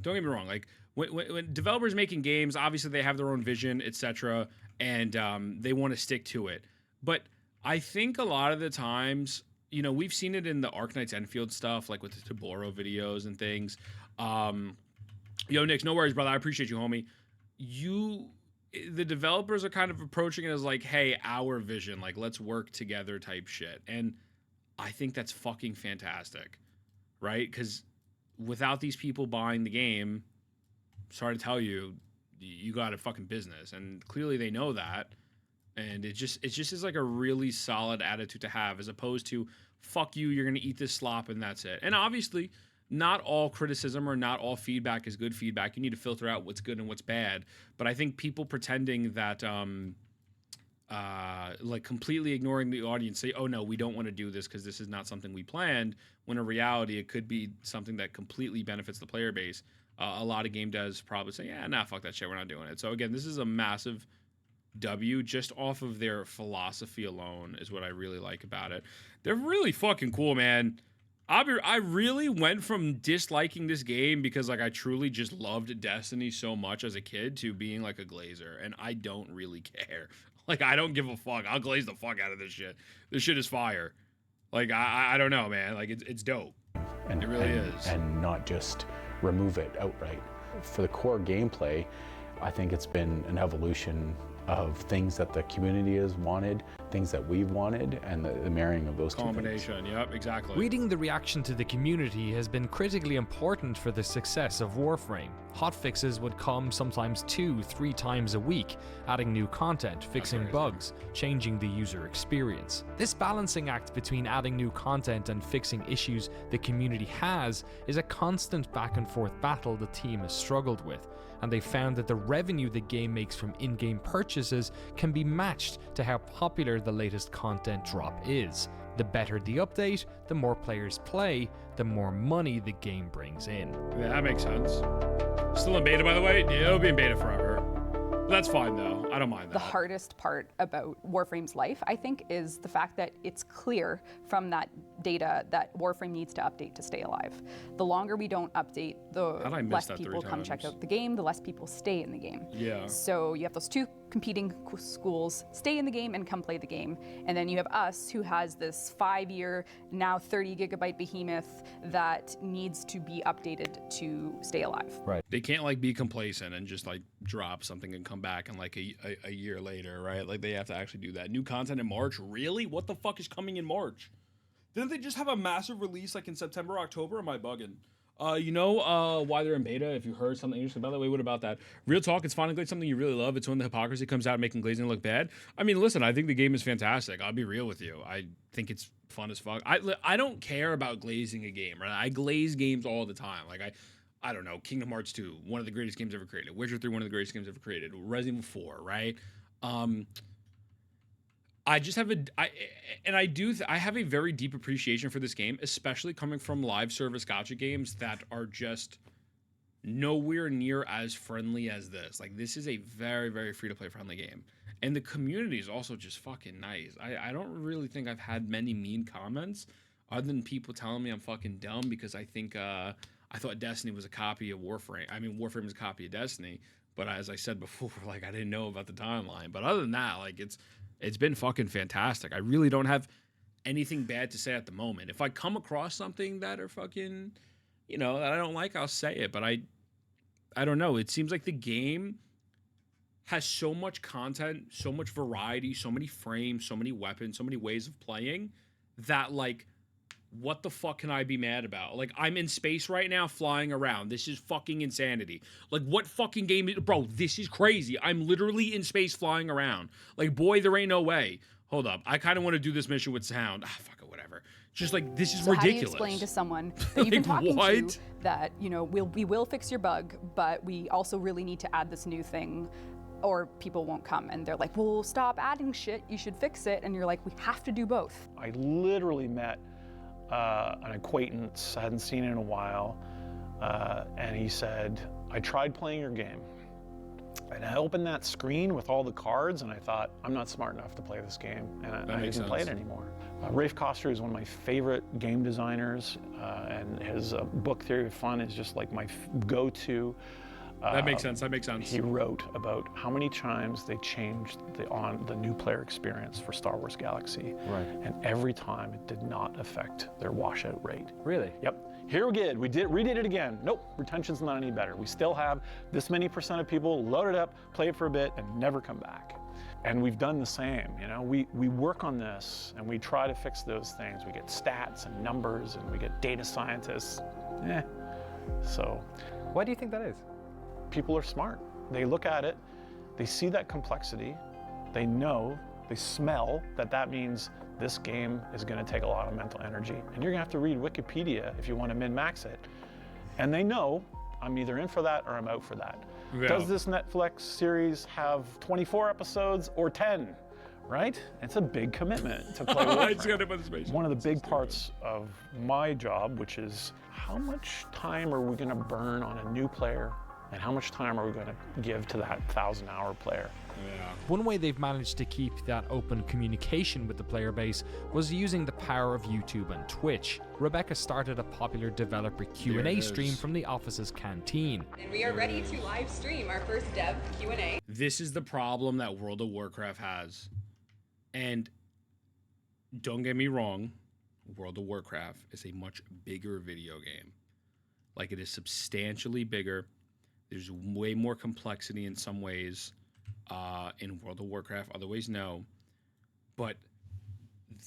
Like, when developers making games, obviously they have their own vision, etc., and they want to stick to it. But I think a lot of the times, you know, we've seen it in the Arknights Enfield stuff, like with the Taboro videos and things. Yo, Nick, no worries, brother. I appreciate you, homie. The developers are kind of approaching it as like, hey, our vision, like, let's work together type shit. And I think that's fucking fantastic, right? Because without these people buying the game, sorry to tell you, you got a fucking business. And clearly they know that. And it just is like a really solid attitude to have, as opposed to, fuck you, you're going to eat this slop and that's it. And obviously, not all criticism or not all feedback is good feedback. You need to filter out what's good and what's bad. But I think people pretending that, like completely ignoring the audience, say, oh no, we don't want to do this because this is not something we planned, when in reality, it could be something that completely benefits the player base. A lot of game devs probably say, yeah, nah, fuck that shit, we're not doing it. So again, this is a massive W just off of their philosophy alone is what I really like about it. They're really fucking cool, man. I really went from disliking this game because like I truly just loved Destiny so much as a kid to being like a glazer, and I don't really care. Like I don't give a fuck. I'll glaze the fuck out of this shit. This shit is fire. Like I don't know, man. Like it's dope. And it really is. And not just remove it outright. For the core gameplay, I think it's been an evolution of things that the community has wanted, things that we've wanted, and the marrying of those combination. Yep, exactly. Reading the reaction to the community has been critically important for the success of Warframe. Hotfixes would come sometimes 2-3 times a week, adding new content, fixing bugs, changing the user experience. This balancing act between adding new content and fixing issues the community has is a constant back and forth battle the team has struggled with, and they found that the revenue the game makes from in-game purchases can be matched to how popular the latest content drop is. The better the update, the more players play, the more money the game brings in. Yeah, that makes sense. Still in beta, by the way? It'll be in beta forever. That's fine, though. I don't mind that. The hardest part about Warframe's life, I think, is the fact that it's clear from that data that Warframe needs to update to stay alive. The longer we don't update, the less people come check out the game, the less people stay in the game. Yeah. So you have those two competing schools, stay in the game and come play the game. And then you have us, who has this 5-year, now 30 gigabyte behemoth that needs to be updated to stay alive. Right. They can't like be complacent and just like drop something and come back in like a year later, right? Like they have to actually do that. New content in March? Really? What the fuck is coming in March? Didn't they just have a massive release like in September, October? Am I bugging? You know why they're in beta? If you heard something interesting, by the way, what about that? Real talk, it's finally something you really love. It's when the hypocrisy comes out making glazing look bad. I mean, listen, I think the game is fantastic. I'll be real with you. I think it's fun as fuck. I don't care about glazing a game, right? I glaze games all the time. Like I don't know, Kingdom Hearts 2, one of the greatest games ever created. Witcher 3, one of the greatest games ever created. Resident Evil 4, right? I just have I have a very deep appreciation for this game, especially coming from live service gacha games that are just nowhere near as friendly as this. Like this is a very, very free-to-play friendly game. And the community is also just fucking nice. I don't really think I've had many mean comments other than people telling me I'm fucking dumb because I think I thought Destiny was a copy of Warframe. I mean, Warframe is a copy of Destiny, but as I said before, like I didn't know about the timeline. But other than that, like it's been fucking fantastic. I really don't have anything bad to say at the moment. If I come across something that are fucking, you know, that I don't like, I'll say it. But I don't know. It seems like the game has so much content, so much variety, so many frames, so many weapons, so many ways of playing that like, what the fuck can I be mad about? Like, I'm in space right now flying around. This is fucking insanity. Like, what fucking game is... Bro, this is crazy. I'm literally in space flying around. Like, boy, there ain't no way. Hold up. I kind of want to do this mission with sound. Ah, fuck it, whatever. Just like, this is ridiculous. How do you explain to someone that you've been talking to that, you know, we will fix your bug, but we also really need to add this new thing, or people won't come? And they're like, well, stop adding shit. You should fix it. And you're like, we have to do both. I literally met an acquaintance I hadn't seen in a while, and he said, I tried playing your game, and I opened that screen with all the cards, and I thought, I'm not smart enough to play this game, and I didn't play it anymore. Rafe Koster is one of my favorite game designers, and his book Theory of Fun is just like my go-to. That makes sense. That makes sense. He wrote about how many times they changed the new player experience for Star Wars Galaxy. Right. And every time it did not affect their washout rate. Really? Yep. Here we redid it again. Nope, retention's not any better. We still have this many % of people load it up, play it for a bit, and never come back. And we've done the same, you know. We work on this and we try to fix those things. We get stats and numbers and we get data scientists. So. Why do you think that is? People are smart. They look at it, they see that complexity, they know, they smell that means this game is going to take a lot of mental energy. And you're going to have to read Wikipedia if you want to min-max it. And they know I'm either in for that or I'm out for that. Yeah. Does this Netflix series have 24 episodes or 10? Right? It's a big commitment to play Warframe. One of the big parts of my job, which is how much time are we going to burn on a new player, and how much time are we going to give to that 1,000-hour player? One way they've managed to keep that open communication with the player base was using the power of YouTube and Twitch. Rebecca started a popular developer Q&A stream from the office's canteen. And we are ready to live stream our first dev Q&A. This is the problem that World of Warcraft has. And don't get me wrong, World of Warcraft is a much bigger video game. Like, it is substantially bigger. There's way more complexity in some ways in World of Warcraft. Other ways, no. But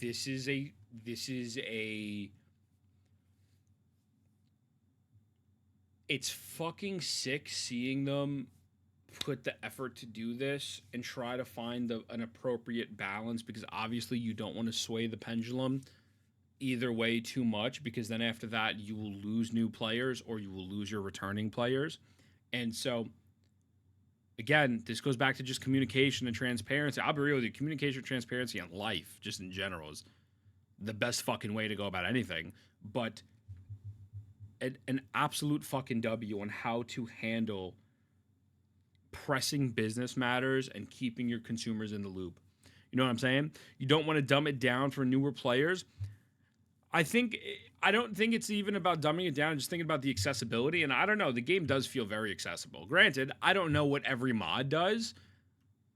this is a it's fucking sick seeing them put the effort to do this and try to find an appropriate balance, because obviously you don't want to sway the pendulum either way too much, because then after that you will lose new players or you will lose your returning players. And so again, this goes back to just communication and transparency. I'll be real with you, communication, transparency, and life just in general is the best fucking way to go about anything. But an absolute fucking W on how to handle pressing business matters and keeping your consumers in the loop. You know what I'm saying? You don't want to dumb it down for newer players. I don't think it's even about dumbing it down, just thinking about the accessibility. And I don't know, the game does feel very accessible. Granted, I don't know what every mod does.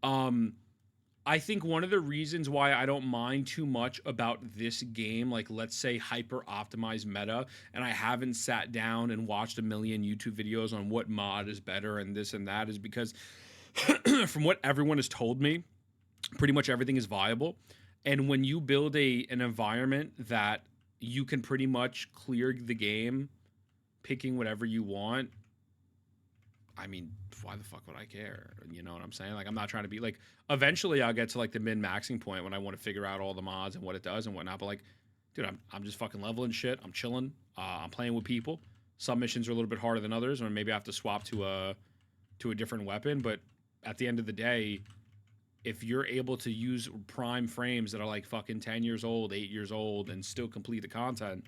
I think one of the reasons why I don't mind too much about this game, like let's say hyper optimized meta, and I haven't sat down and watched a million YouTube videos on what mod is better and this and that, is because from what everyone has told me, pretty much everything is viable. And when you build an environment that you can pretty much clear the game picking whatever you want, I mean, why the fuck would I care? You know what I'm saying? Like, I'm not trying to be like, eventually I'll get to like the min-maxing point when I want to figure out all the mods and what it does and whatnot. But like, dude, I'm just fucking leveling shit. I'm chilling. I'm playing with people. Some missions are a little bit harder than others, or maybe I have to swap to a different weapon. But at the end of the day, if you're able to use prime frames that are like fucking 10 years old, 8 years old, and still complete the content,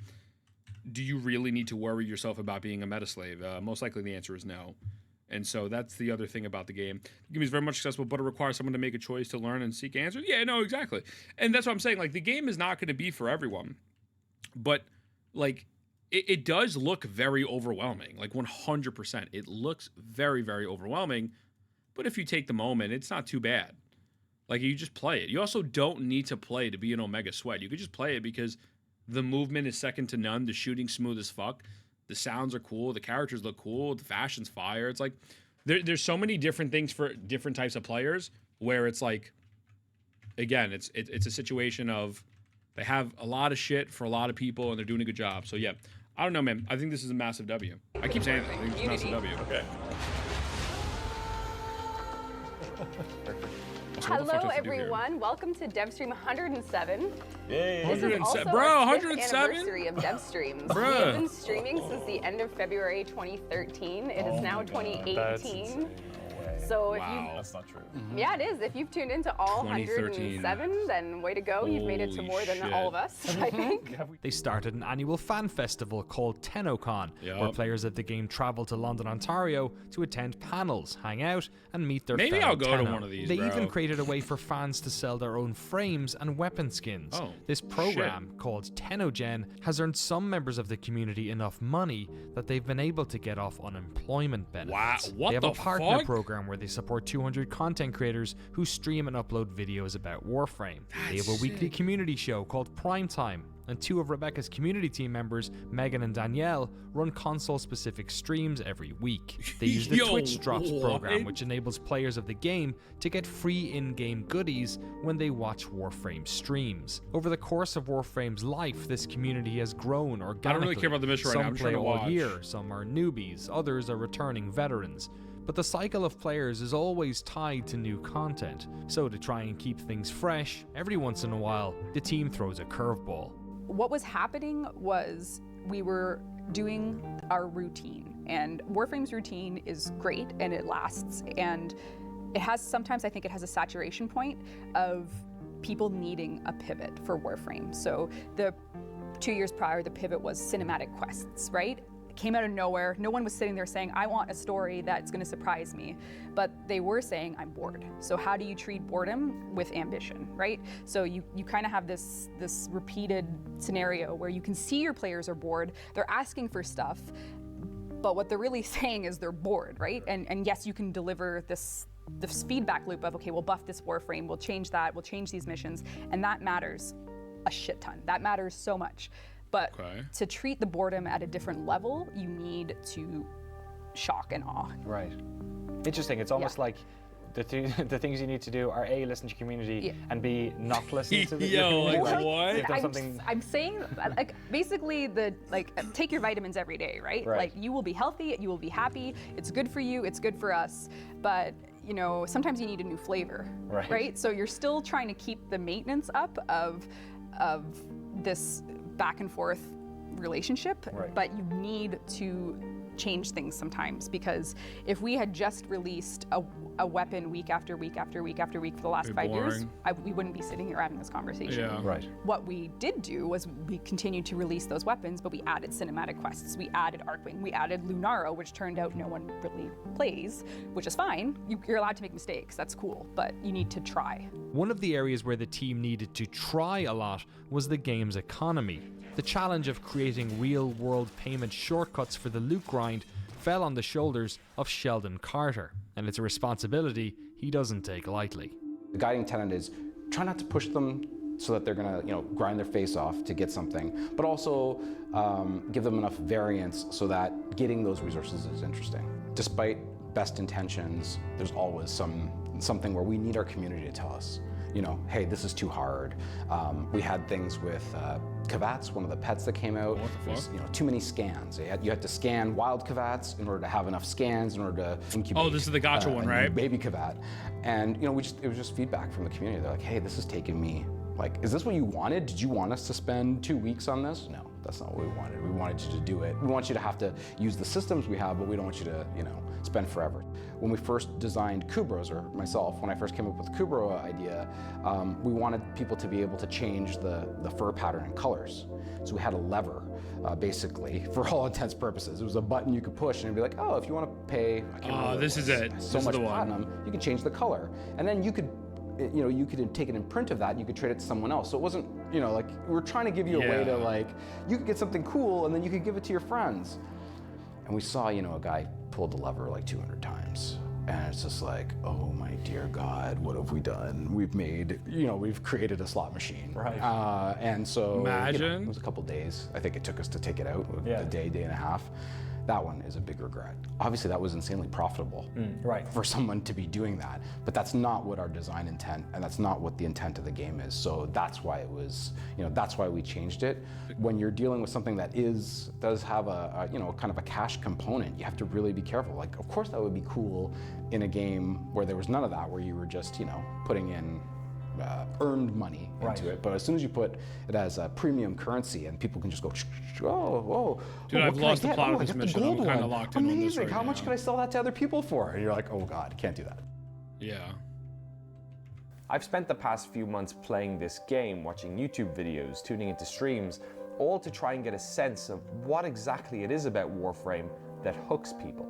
do you really need to worry yourself about being a meta slave? Most likely the answer is no. And so that's the other thing about the game. The game is very much accessible, but it requires someone to make a choice to learn and seek answers. Yeah, no, exactly. And that's what I'm saying. Like, the game is not going to be for everyone. But, like, it does look very overwhelming. Like, 100%. It looks very, very overwhelming. But if you take the moment, it's not too bad. Like, you just play it. You also don't need to play to be an Omega Sweat. You could just play it because the movement is second to none. The shooting's smooth as fuck. The sounds are cool. The characters look cool. The fashion's fire. It's like there's so many different things for different types of players where it's like, again, it's a situation of they have a lot of shit for a lot of people and they're doing a good job. So yeah, I don't know, man. I think this is a massive W. I keep saying that. I think it's a massive W. Okay. Hello, everyone. Welcome to DevStream 107. Yay. This is also Bro, our 107? anniversary of DevStreams. Bro. We've been streaming since the end of February 2013. It is now 2018. So if you, That's not true. yeah, it is. If you've tuned into all 107, then way to go. You've made it to more than all of us, I think. They started an annual fan festival called TennoCon, where players of the game travel to London, Ontario to attend panels, hang out, and meet their Maybe fellow I'll go to Tenno. one of these, They bro. even created a way for fans to sell their own frames and weapon skins. Oh, this program, called TennoGen, has earned some members of the community enough money that they've been able to get off unemployment benefits. Wow, what they have the a partner fuck? program where they support 200 content creators who stream and upload videos about Warframe. They have a weekly community show called Primetime, and two of Rebecca's community team members, Megan and Danielle, run console-specific streams every week. They use the Yo, Twitch Drops program, what? which enables players of the game to get free in-game goodies when they watch Warframe streams. Over the course of Warframe's life, this community has grown organically. I don't really care about the mission right now. Some I'm play trying to all watch. year, some are newbies, others are returning veterans. But the cycle of players is always tied to new content. So to try and keep things fresh, every once in a while, the team throws a curveball. What was happening was we were doing our routine, and Warframe's routine is great and it lasts, and it has sometimes, I think it has a saturation point of people needing a pivot for Warframe. So the 2 years prior, the pivot was cinematic quests, right? came out of nowhere. No one was sitting there saying, I want a story that's going to surprise me. But they were saying, I'm bored. So how do you treat boredom with ambition, right? So you kind of have this repeated scenario where you can see your players are bored. They're asking for stuff, but what they're really saying is they're bored, right? And yes, you can deliver this feedback loop of, okay, we'll buff this Warframe, we'll change that, we'll change these missions, and that matters a shit ton. That matters so much. But to treat the boredom at a different level, you need to shock and awe. Right. Interesting. It's almost like the things you need to do are A, listen to your community, and B, not listen to your community. Like what? I'm saying, like, basically take your vitamins every day, right? Like, you will be healthy, you will be happy, it's good for you, it's good for us, but you know, sometimes you need a new flavor, right? So you're still trying to keep the maintenance up of this back and forth relationship, but you need to change things sometimes, because if we had just released a weapon week after week after week after week for the last 5 years, we wouldn't be sitting here having this conversation. What we did do was we continued to release those weapons, but we added cinematic quests, we added Arcwing, we added Lunaro, which turned out no one really plays, which is fine. You're allowed to make mistakes, that's cool, but you need to try. One of the areas where the team needed to try a lot was the game's economy. The challenge of creating real-world payment shortcuts for the loot grind fell on the shoulders of Sheldon Carter, and it's a responsibility he doesn't take lightly. The guiding tenet is try not to push them so that they're gonna, grind their face off to get something, but also give them enough variance so that getting those resources is interesting. Despite best intentions, there's always something where we need our community to tell us, hey, this is too hard. We had things with Kavats, one of the pets that came out. There's, too many scans. You had to scan wild Kavats in order to have enough scans in order to incubate. Oh, this is the gotcha one, right? Baby Kavat. And it was just feedback from the community. They're like, hey, this is taking me, is this what you wanted? Did you want us to spend 2 weeks on this? No, that's not what we wanted. We wanted you to do it. We want you to have to use the systems we have, but we don't want you to, spend forever. When we first designed Kubro's, or myself, when I first came up with the Kubro idea, we wanted people to be able to change the fur pattern and colors. So we had a lever, basically, for all intents and purposes. It was a button you could push and it'd be like, oh, if you want to pay, this is it. So much platinum, you can change the color. And then you could you could take an imprint of that and you could trade it to someone else. So it wasn't, we're trying to give you a way to you could get something cool and then you could give it to your friends. And we saw, a guy pulled the lever 200 times. And it's just like, oh my dear God, what have we done? We've made, we've created a slot machine. Right. And so imagine. It was a couple days. I think it took us to take it out, a day and a half. That one is a big regret. Obviously that was insanely profitable for someone to be doing that, but that's not what our design intent, and that's not what the intent of the game is. So that's why it was, that's why we changed it. When you're dealing with something that does have a kind of a cash component, you have to really be careful. Of course that would be cool in a game where there was none of that, where you were just, putting in earned money into it, but as soon as you put it as a premium currency and people can just go, oh, dude, I've lost the plot of this mission. I'm kind of locked in on this right How much can I sell that to other people for? And you're like, oh God, can't do that. Yeah. I've spent the past few months playing this game, watching YouTube videos, tuning into streams, all to try and get a sense of what exactly it is about Warframe that hooks people.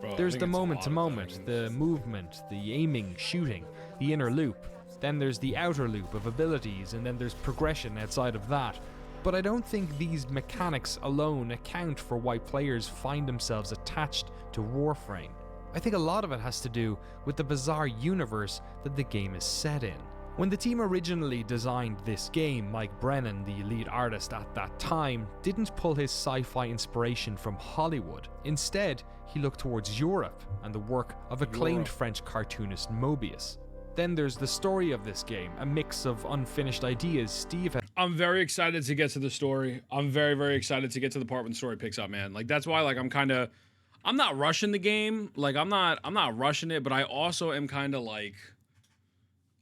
Bro, There's the moment-to-moment, the movement, the aiming, shooting, the inner loop. Then there's the outer loop of abilities, and then there's progression outside of that. But I don't think these mechanics alone account for why players find themselves attached to Warframe. I think a lot of it has to do with the bizarre universe that the game is set in. When the team originally designed this game, Mike Brennan, the lead artist at that time, didn't pull his sci-fi inspiration from Hollywood. Instead, he looked towards Europe and the work of acclaimed French cartoonist Mobius. Then there's the story of this game, a mix of unfinished ideas Steve had. I'm very excited to get to the story. I'm very, very excited to get to the part when the story picks up, man. That's why, I'm not rushing the game. I'm not rushing it, but I also am kind of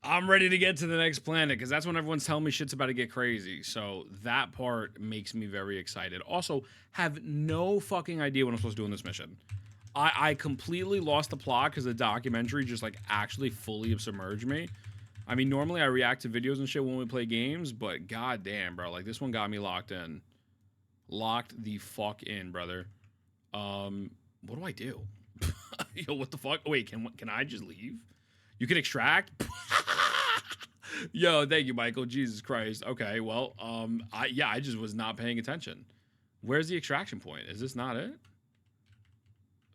I'm ready to get to the next planet, because that's when everyone's telling me shit's about to get crazy. So that part makes me very excited. Also, have no fucking idea what I'm supposed to do in this mission. I completely lost the plot because the documentary just actually fully submerged me. I mean, normally I react to videos and shit when we play games, but goddamn, bro, this one got me locked in. Locked the fuck in, brother. What do I do? Yo, what the fuck? Wait, can I just leave? You can extract? Yo, thank you, Michael. Jesus Christ. Okay, well, I just was not paying attention. Where's the extraction point? Is this not it?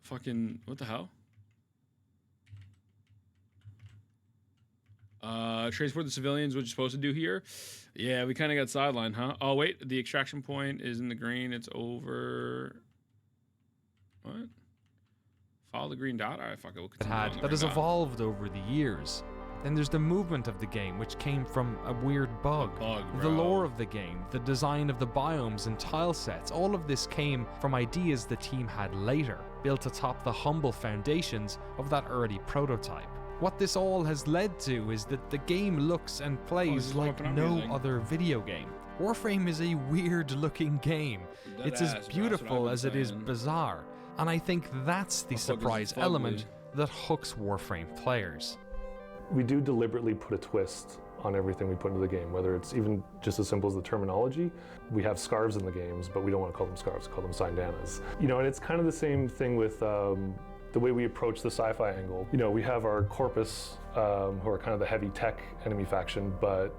Fucking, what the hell? Transport the civilians, what you're supposed to do here? Yeah, we kind of got sidelined, huh? Oh, wait, the extraction point is in the green. It's over. What? Follow the green dot? All right, fuck it. We'll continue That has evolved over the years. Then there's the movement of the game, which came from a weird bug. The lore of the game, the design of the biomes and tile sets, all of this came from ideas the team had later, built atop the humble foundations of that early prototype. What this all has led to is that the game looks and plays like no other video game. Warframe is a weird-looking game. It's as beautiful as it is bizarre, and I think that's the surprise element that hooks Warframe players. We do deliberately put a twist on everything we put into the game, whether it's even just as simple as the terminology. We have scarves in the games, but we don't want to call them scarves, call them sandanas. You know, and it's kind of the same thing with the way we approach the sci-fi angle. You know, we have our Corpus, who are kind of the heavy tech enemy faction, but...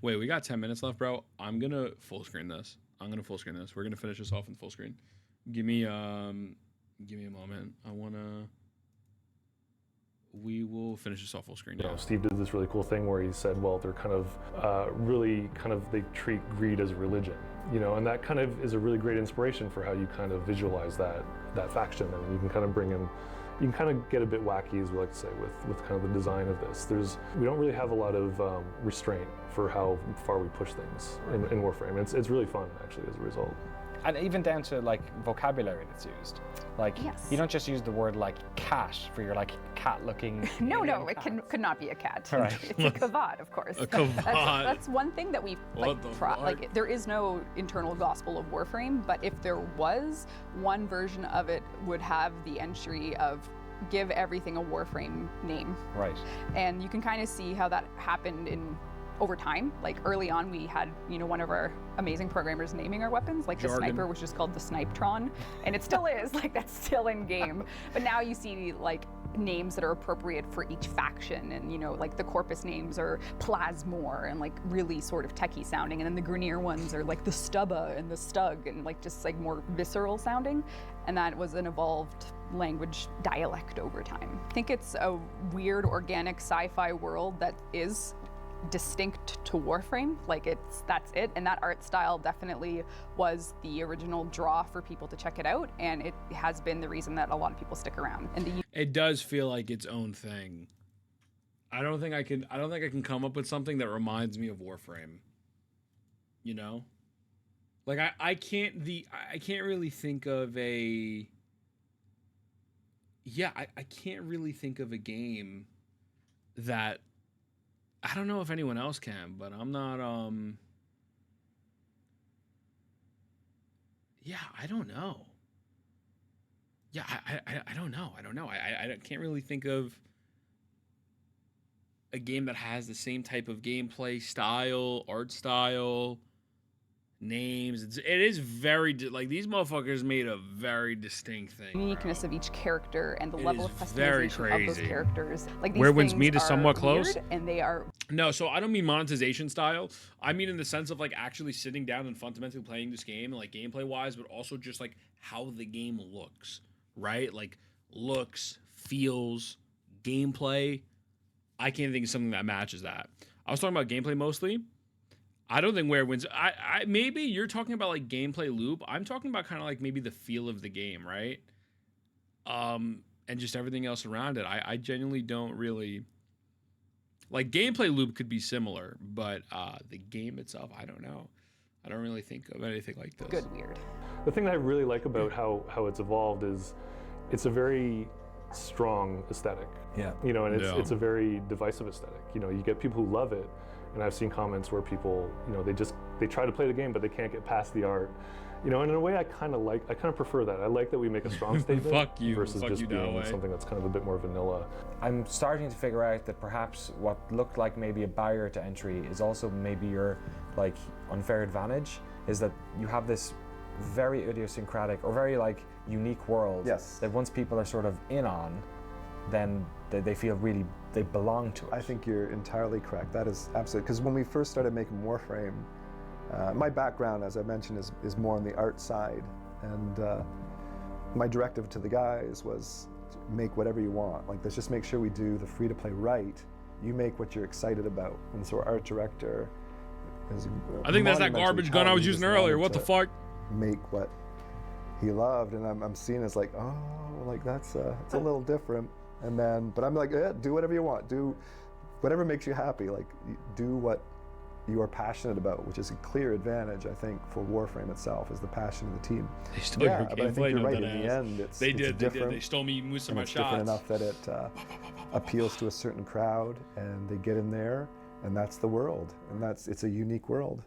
Wait, we got 10 minutes left, bro. I'm going to full screen this. We're going to finish this off in full screen. Give me a moment. We will finish this off full screen. You know, Steve did this really cool thing where he said, well, they're kind of they treat greed as a religion, you know, and that kind of is a really great inspiration for how you kind of visualize that faction, and you can kind of bring in, you can kind of get a bit wacky, as we like to say, with kind of the design of this. We don't really have a lot of restraint for how far we push things in Warframe. It's really fun, actually, as a result. And even down to like vocabulary that's used. Like, you don't just use the word like cat for your like cat-looking. No, it could not be a cat. Right. It's a kavad, of course. A kavad. That's one thing that we've like there is no internal gospel of Warframe, but if there was, one version of it would have the entry of give everything a Warframe name. Right. And you can kind of see how that happened over time. Like early on, we had, you know, one of our amazing programmers naming our weapons, like the sniper, which is called the Snipetron, and it still is, like that's still in game. But now you see like names that are appropriate for each faction, and you know, like the Corpus names are Plasmor and like really sort of techie sounding, and then the Grineer ones are like the Stubba and the Stug, and like just like more visceral sounding. And that was an evolved language dialect over time. I think it's a weird organic sci-fi world that is distinct to Warframe, like that's it, and that art style definitely was the original draw for people to check it out, and it has been the reason that a lot of people stick around. And it does feel like its own thing. I don't think I can come up with something that reminds me of Warframe. You know, like I can't really think of a. Yeah, I can't really think of a game that. I don't know if anyone else can, but I'm not, yeah, I don't know. Yeah, I don't know. I can't really think of a game that has the same type of gameplay style, art style, names. It is very, like, these motherfuckers made a very distinct thing. Uniqueness of each character and the level of customization of those characters. Like, these Where Wins things Meat is are somewhat close. weird, and they are. No, so I don't mean monetization style. I mean in the sense of like actually sitting down and fundamentally playing this game, like gameplay wise, but also just like how the game looks, right? Like looks, feels, gameplay. I can't think of something that matches that. I was talking about gameplay mostly. I don't think Where Wins. I maybe you're talking about like gameplay loop. I'm talking about kind of like maybe the feel of the game, right? And just everything else around it. I genuinely don't really. Like, gameplay loop could be similar, but the game itself, I don't know. I don't really think of anything like this. Good weird. The thing that I really like about how it's evolved is it's a very strong aesthetic. Yeah. You know, and it's a very divisive aesthetic. You know, you get people who love it, and I've seen comments where people, you know, they try to play the game, but they can't get past the art. You know, and in a way I kind of prefer that. I like that we make a strong statement Fuck you. versus Fuck just you being something that's kind of a bit more vanilla. I'm starting to figure out that perhaps what looked like maybe a barrier to entry is also maybe your like unfair advantage, is that you have this very idiosyncratic or very like unique world that once people are sort of in on, then they feel really they belong to it. I think you're entirely correct. That is absolutely, because when we first started making Warframe, my background, as I mentioned, is more on the art side, and my directive to the guys was make whatever you want. Like, let's just make sure we do the free-to-play right. You make what you're excited about. And so our art director is I think that's that garbage gun I was using earlier. What the fuck? Make what he loved, and I'm seeing as like, oh, like it's a little different. And then, but I'm like, yeah, do whatever you want. Do whatever makes you happy. Like, do what you are passionate about, which is a clear advantage, I think, for Warframe itself, is the passion of the team. They stole yeah, your but I think gameplay, you're right. no In the end, it's they it's did. different. They stole me most of and my it's shots. different enough that it appeals to a certain crowd, and they get in there, and that's the world, and it's a unique world.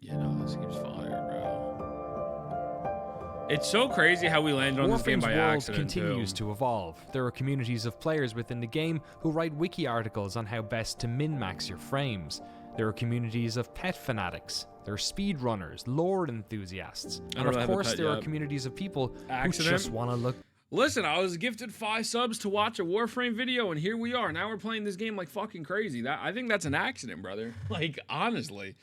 Yeah, no, this game's fire, bro. It's so crazy how we landed on this game by world accident. continues too. to evolve. There are communities of players within the game who write wiki articles on how best to min-max your frames. There are communities of pet fanatics. There are speedrunners, lore enthusiasts, and of course there are communities of people who just want to look. Listen, I was gifted 5 subs to watch a Warframe video, and here we are. Now we're playing this game like fucking crazy. I think that's an accident, brother. Like, honestly.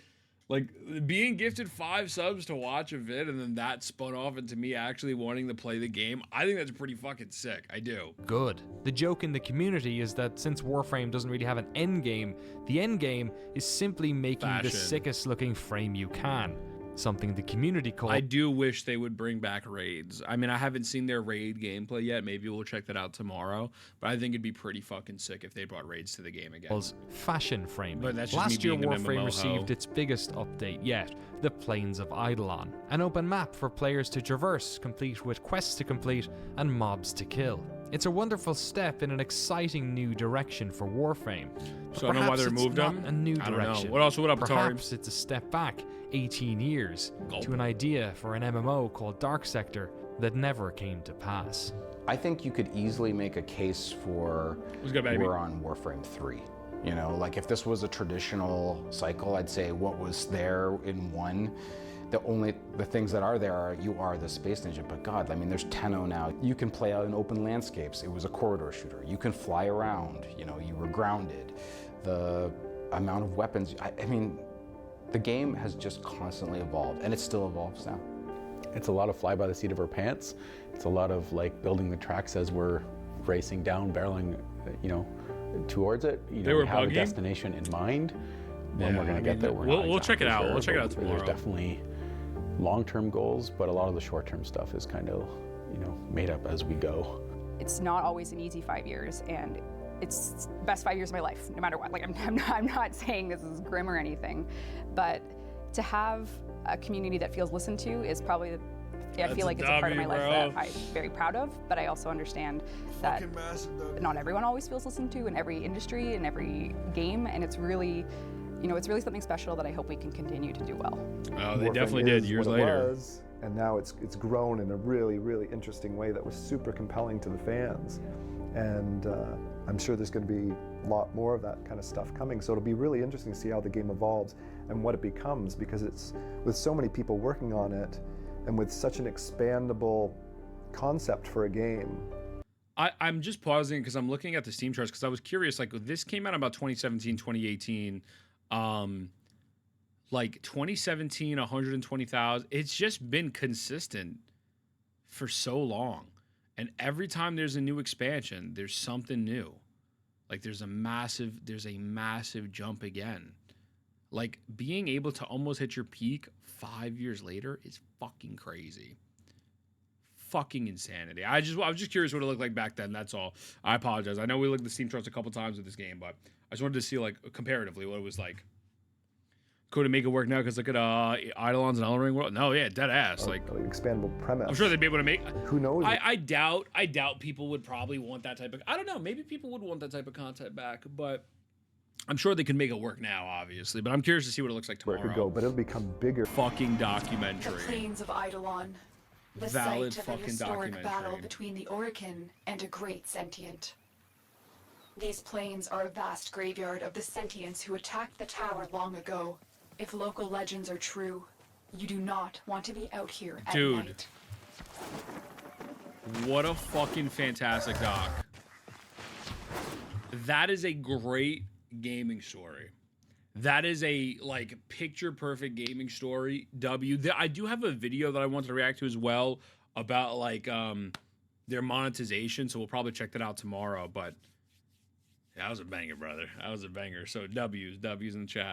Like, being gifted 5 subs to watch a vid and then that spun off into me actually wanting to play the game, I think that's pretty fucking sick. I do. Good. The joke in the community is that since Warframe doesn't really have an end game, the end game is simply making the sickest looking frame you can. Something the community calls... I do wish they would bring back raids. I mean, I haven't seen their raid gameplay yet. Maybe we'll check that out tomorrow. But I think it'd be pretty fucking sick if they brought raids to the game again. Fashion framing. But that's just Last year, me being Warframe received its biggest update yet, the Plains of Eidolon, an open map for players to traverse, complete with quests to complete and mobs to kill. It's a wonderful step in an exciting new direction for Warframe. So I don't know why they removed them. A new I don't direction. know. What else? What up, Atari? Perhaps it's a step back 18 years to an idea for an MMO called Dark Sector that never came to pass. I think you could easily make a case for we're on Warframe 3. You know, like if this was a traditional cycle, I'd say what was there in 1. The things that are there are you are the Space Ninja, but God, I mean, there's Tenno now. You can play out in open landscapes. It was a corridor shooter. You can fly around, you know, you were grounded. The amount of weapons, I mean, the game has just constantly evolved, and it still evolves now. It's a lot of fly by the seat of our pants. It's a lot of like building the tracks as we're racing down, barreling, you know, towards it. You know, we have a destination in mind. When we're going to get there, we'll check it out. Sure, we'll check it out tomorrow. There's definitely long-term goals, but a lot of the short-term stuff is kind of, you know, made up as we go. It's not always an easy 5 years, and it's the best 5 years of my life, no matter what. Like, I'm not saying this is grim or anything, but to have a community that feels listened to is probably, I feel like it's a part of my life that I'm very proud of, but I also understand that not everyone always feels listened to in every industry, in every game, and it's really, you know, it's really something special that I hope we can continue to do well. Oh, they definitely did years later. And now it's grown in a really, really interesting way that was super compelling to the fans. And I'm sure there's going to be a lot more of that kind of stuff coming. So it'll be really interesting to see how the game evolves and what it becomes, because it's with so many people working on it and with such an expandable concept for a game. I'm just pausing because I'm looking at the Steam charts because I was curious. Like, this came out about 2017, 2018. Like 2017, 120,000. It's just been consistent for so long. And every time there's a new expansion, there's something new. Like there's a massive jump again. Like being able to almost hit your peak 5 years later is fucking crazy. Fucking insanity. I was just curious what it looked like back then. That's all. I apologize. I know we looked at the Steam charts a couple times with this game, but I just wanted to see like comparatively what it was like. Could it make it work now? Because look at Eidolon's and Elden Ring World. No, yeah, dead ass. Like expandable premise. I'm sure they'd be able to make. Who knows? I doubt people would probably want that type of. I don't know. Maybe people would want that type of content back, but I'm sure they could make it work now, obviously. But I'm curious to see what it looks like tomorrow. Where it could go, but it'll become bigger. Fucking documentary. The Plains of Eidolon. The Valid site of a fucking historic documentary. battle between the Orokin and a great sentient. These plains are a vast graveyard of the sentients who attacked the tower long ago. If local legends are true, you do not want to be out here at night. What a fucking fantastic doc. That is a great gaming story. That is a like picture perfect gaming story. I do have a video that I wanted to react to as well about like their monetization, so we'll probably check that out tomorrow. But that was a banger, brother. That was a banger. So W's in the chat.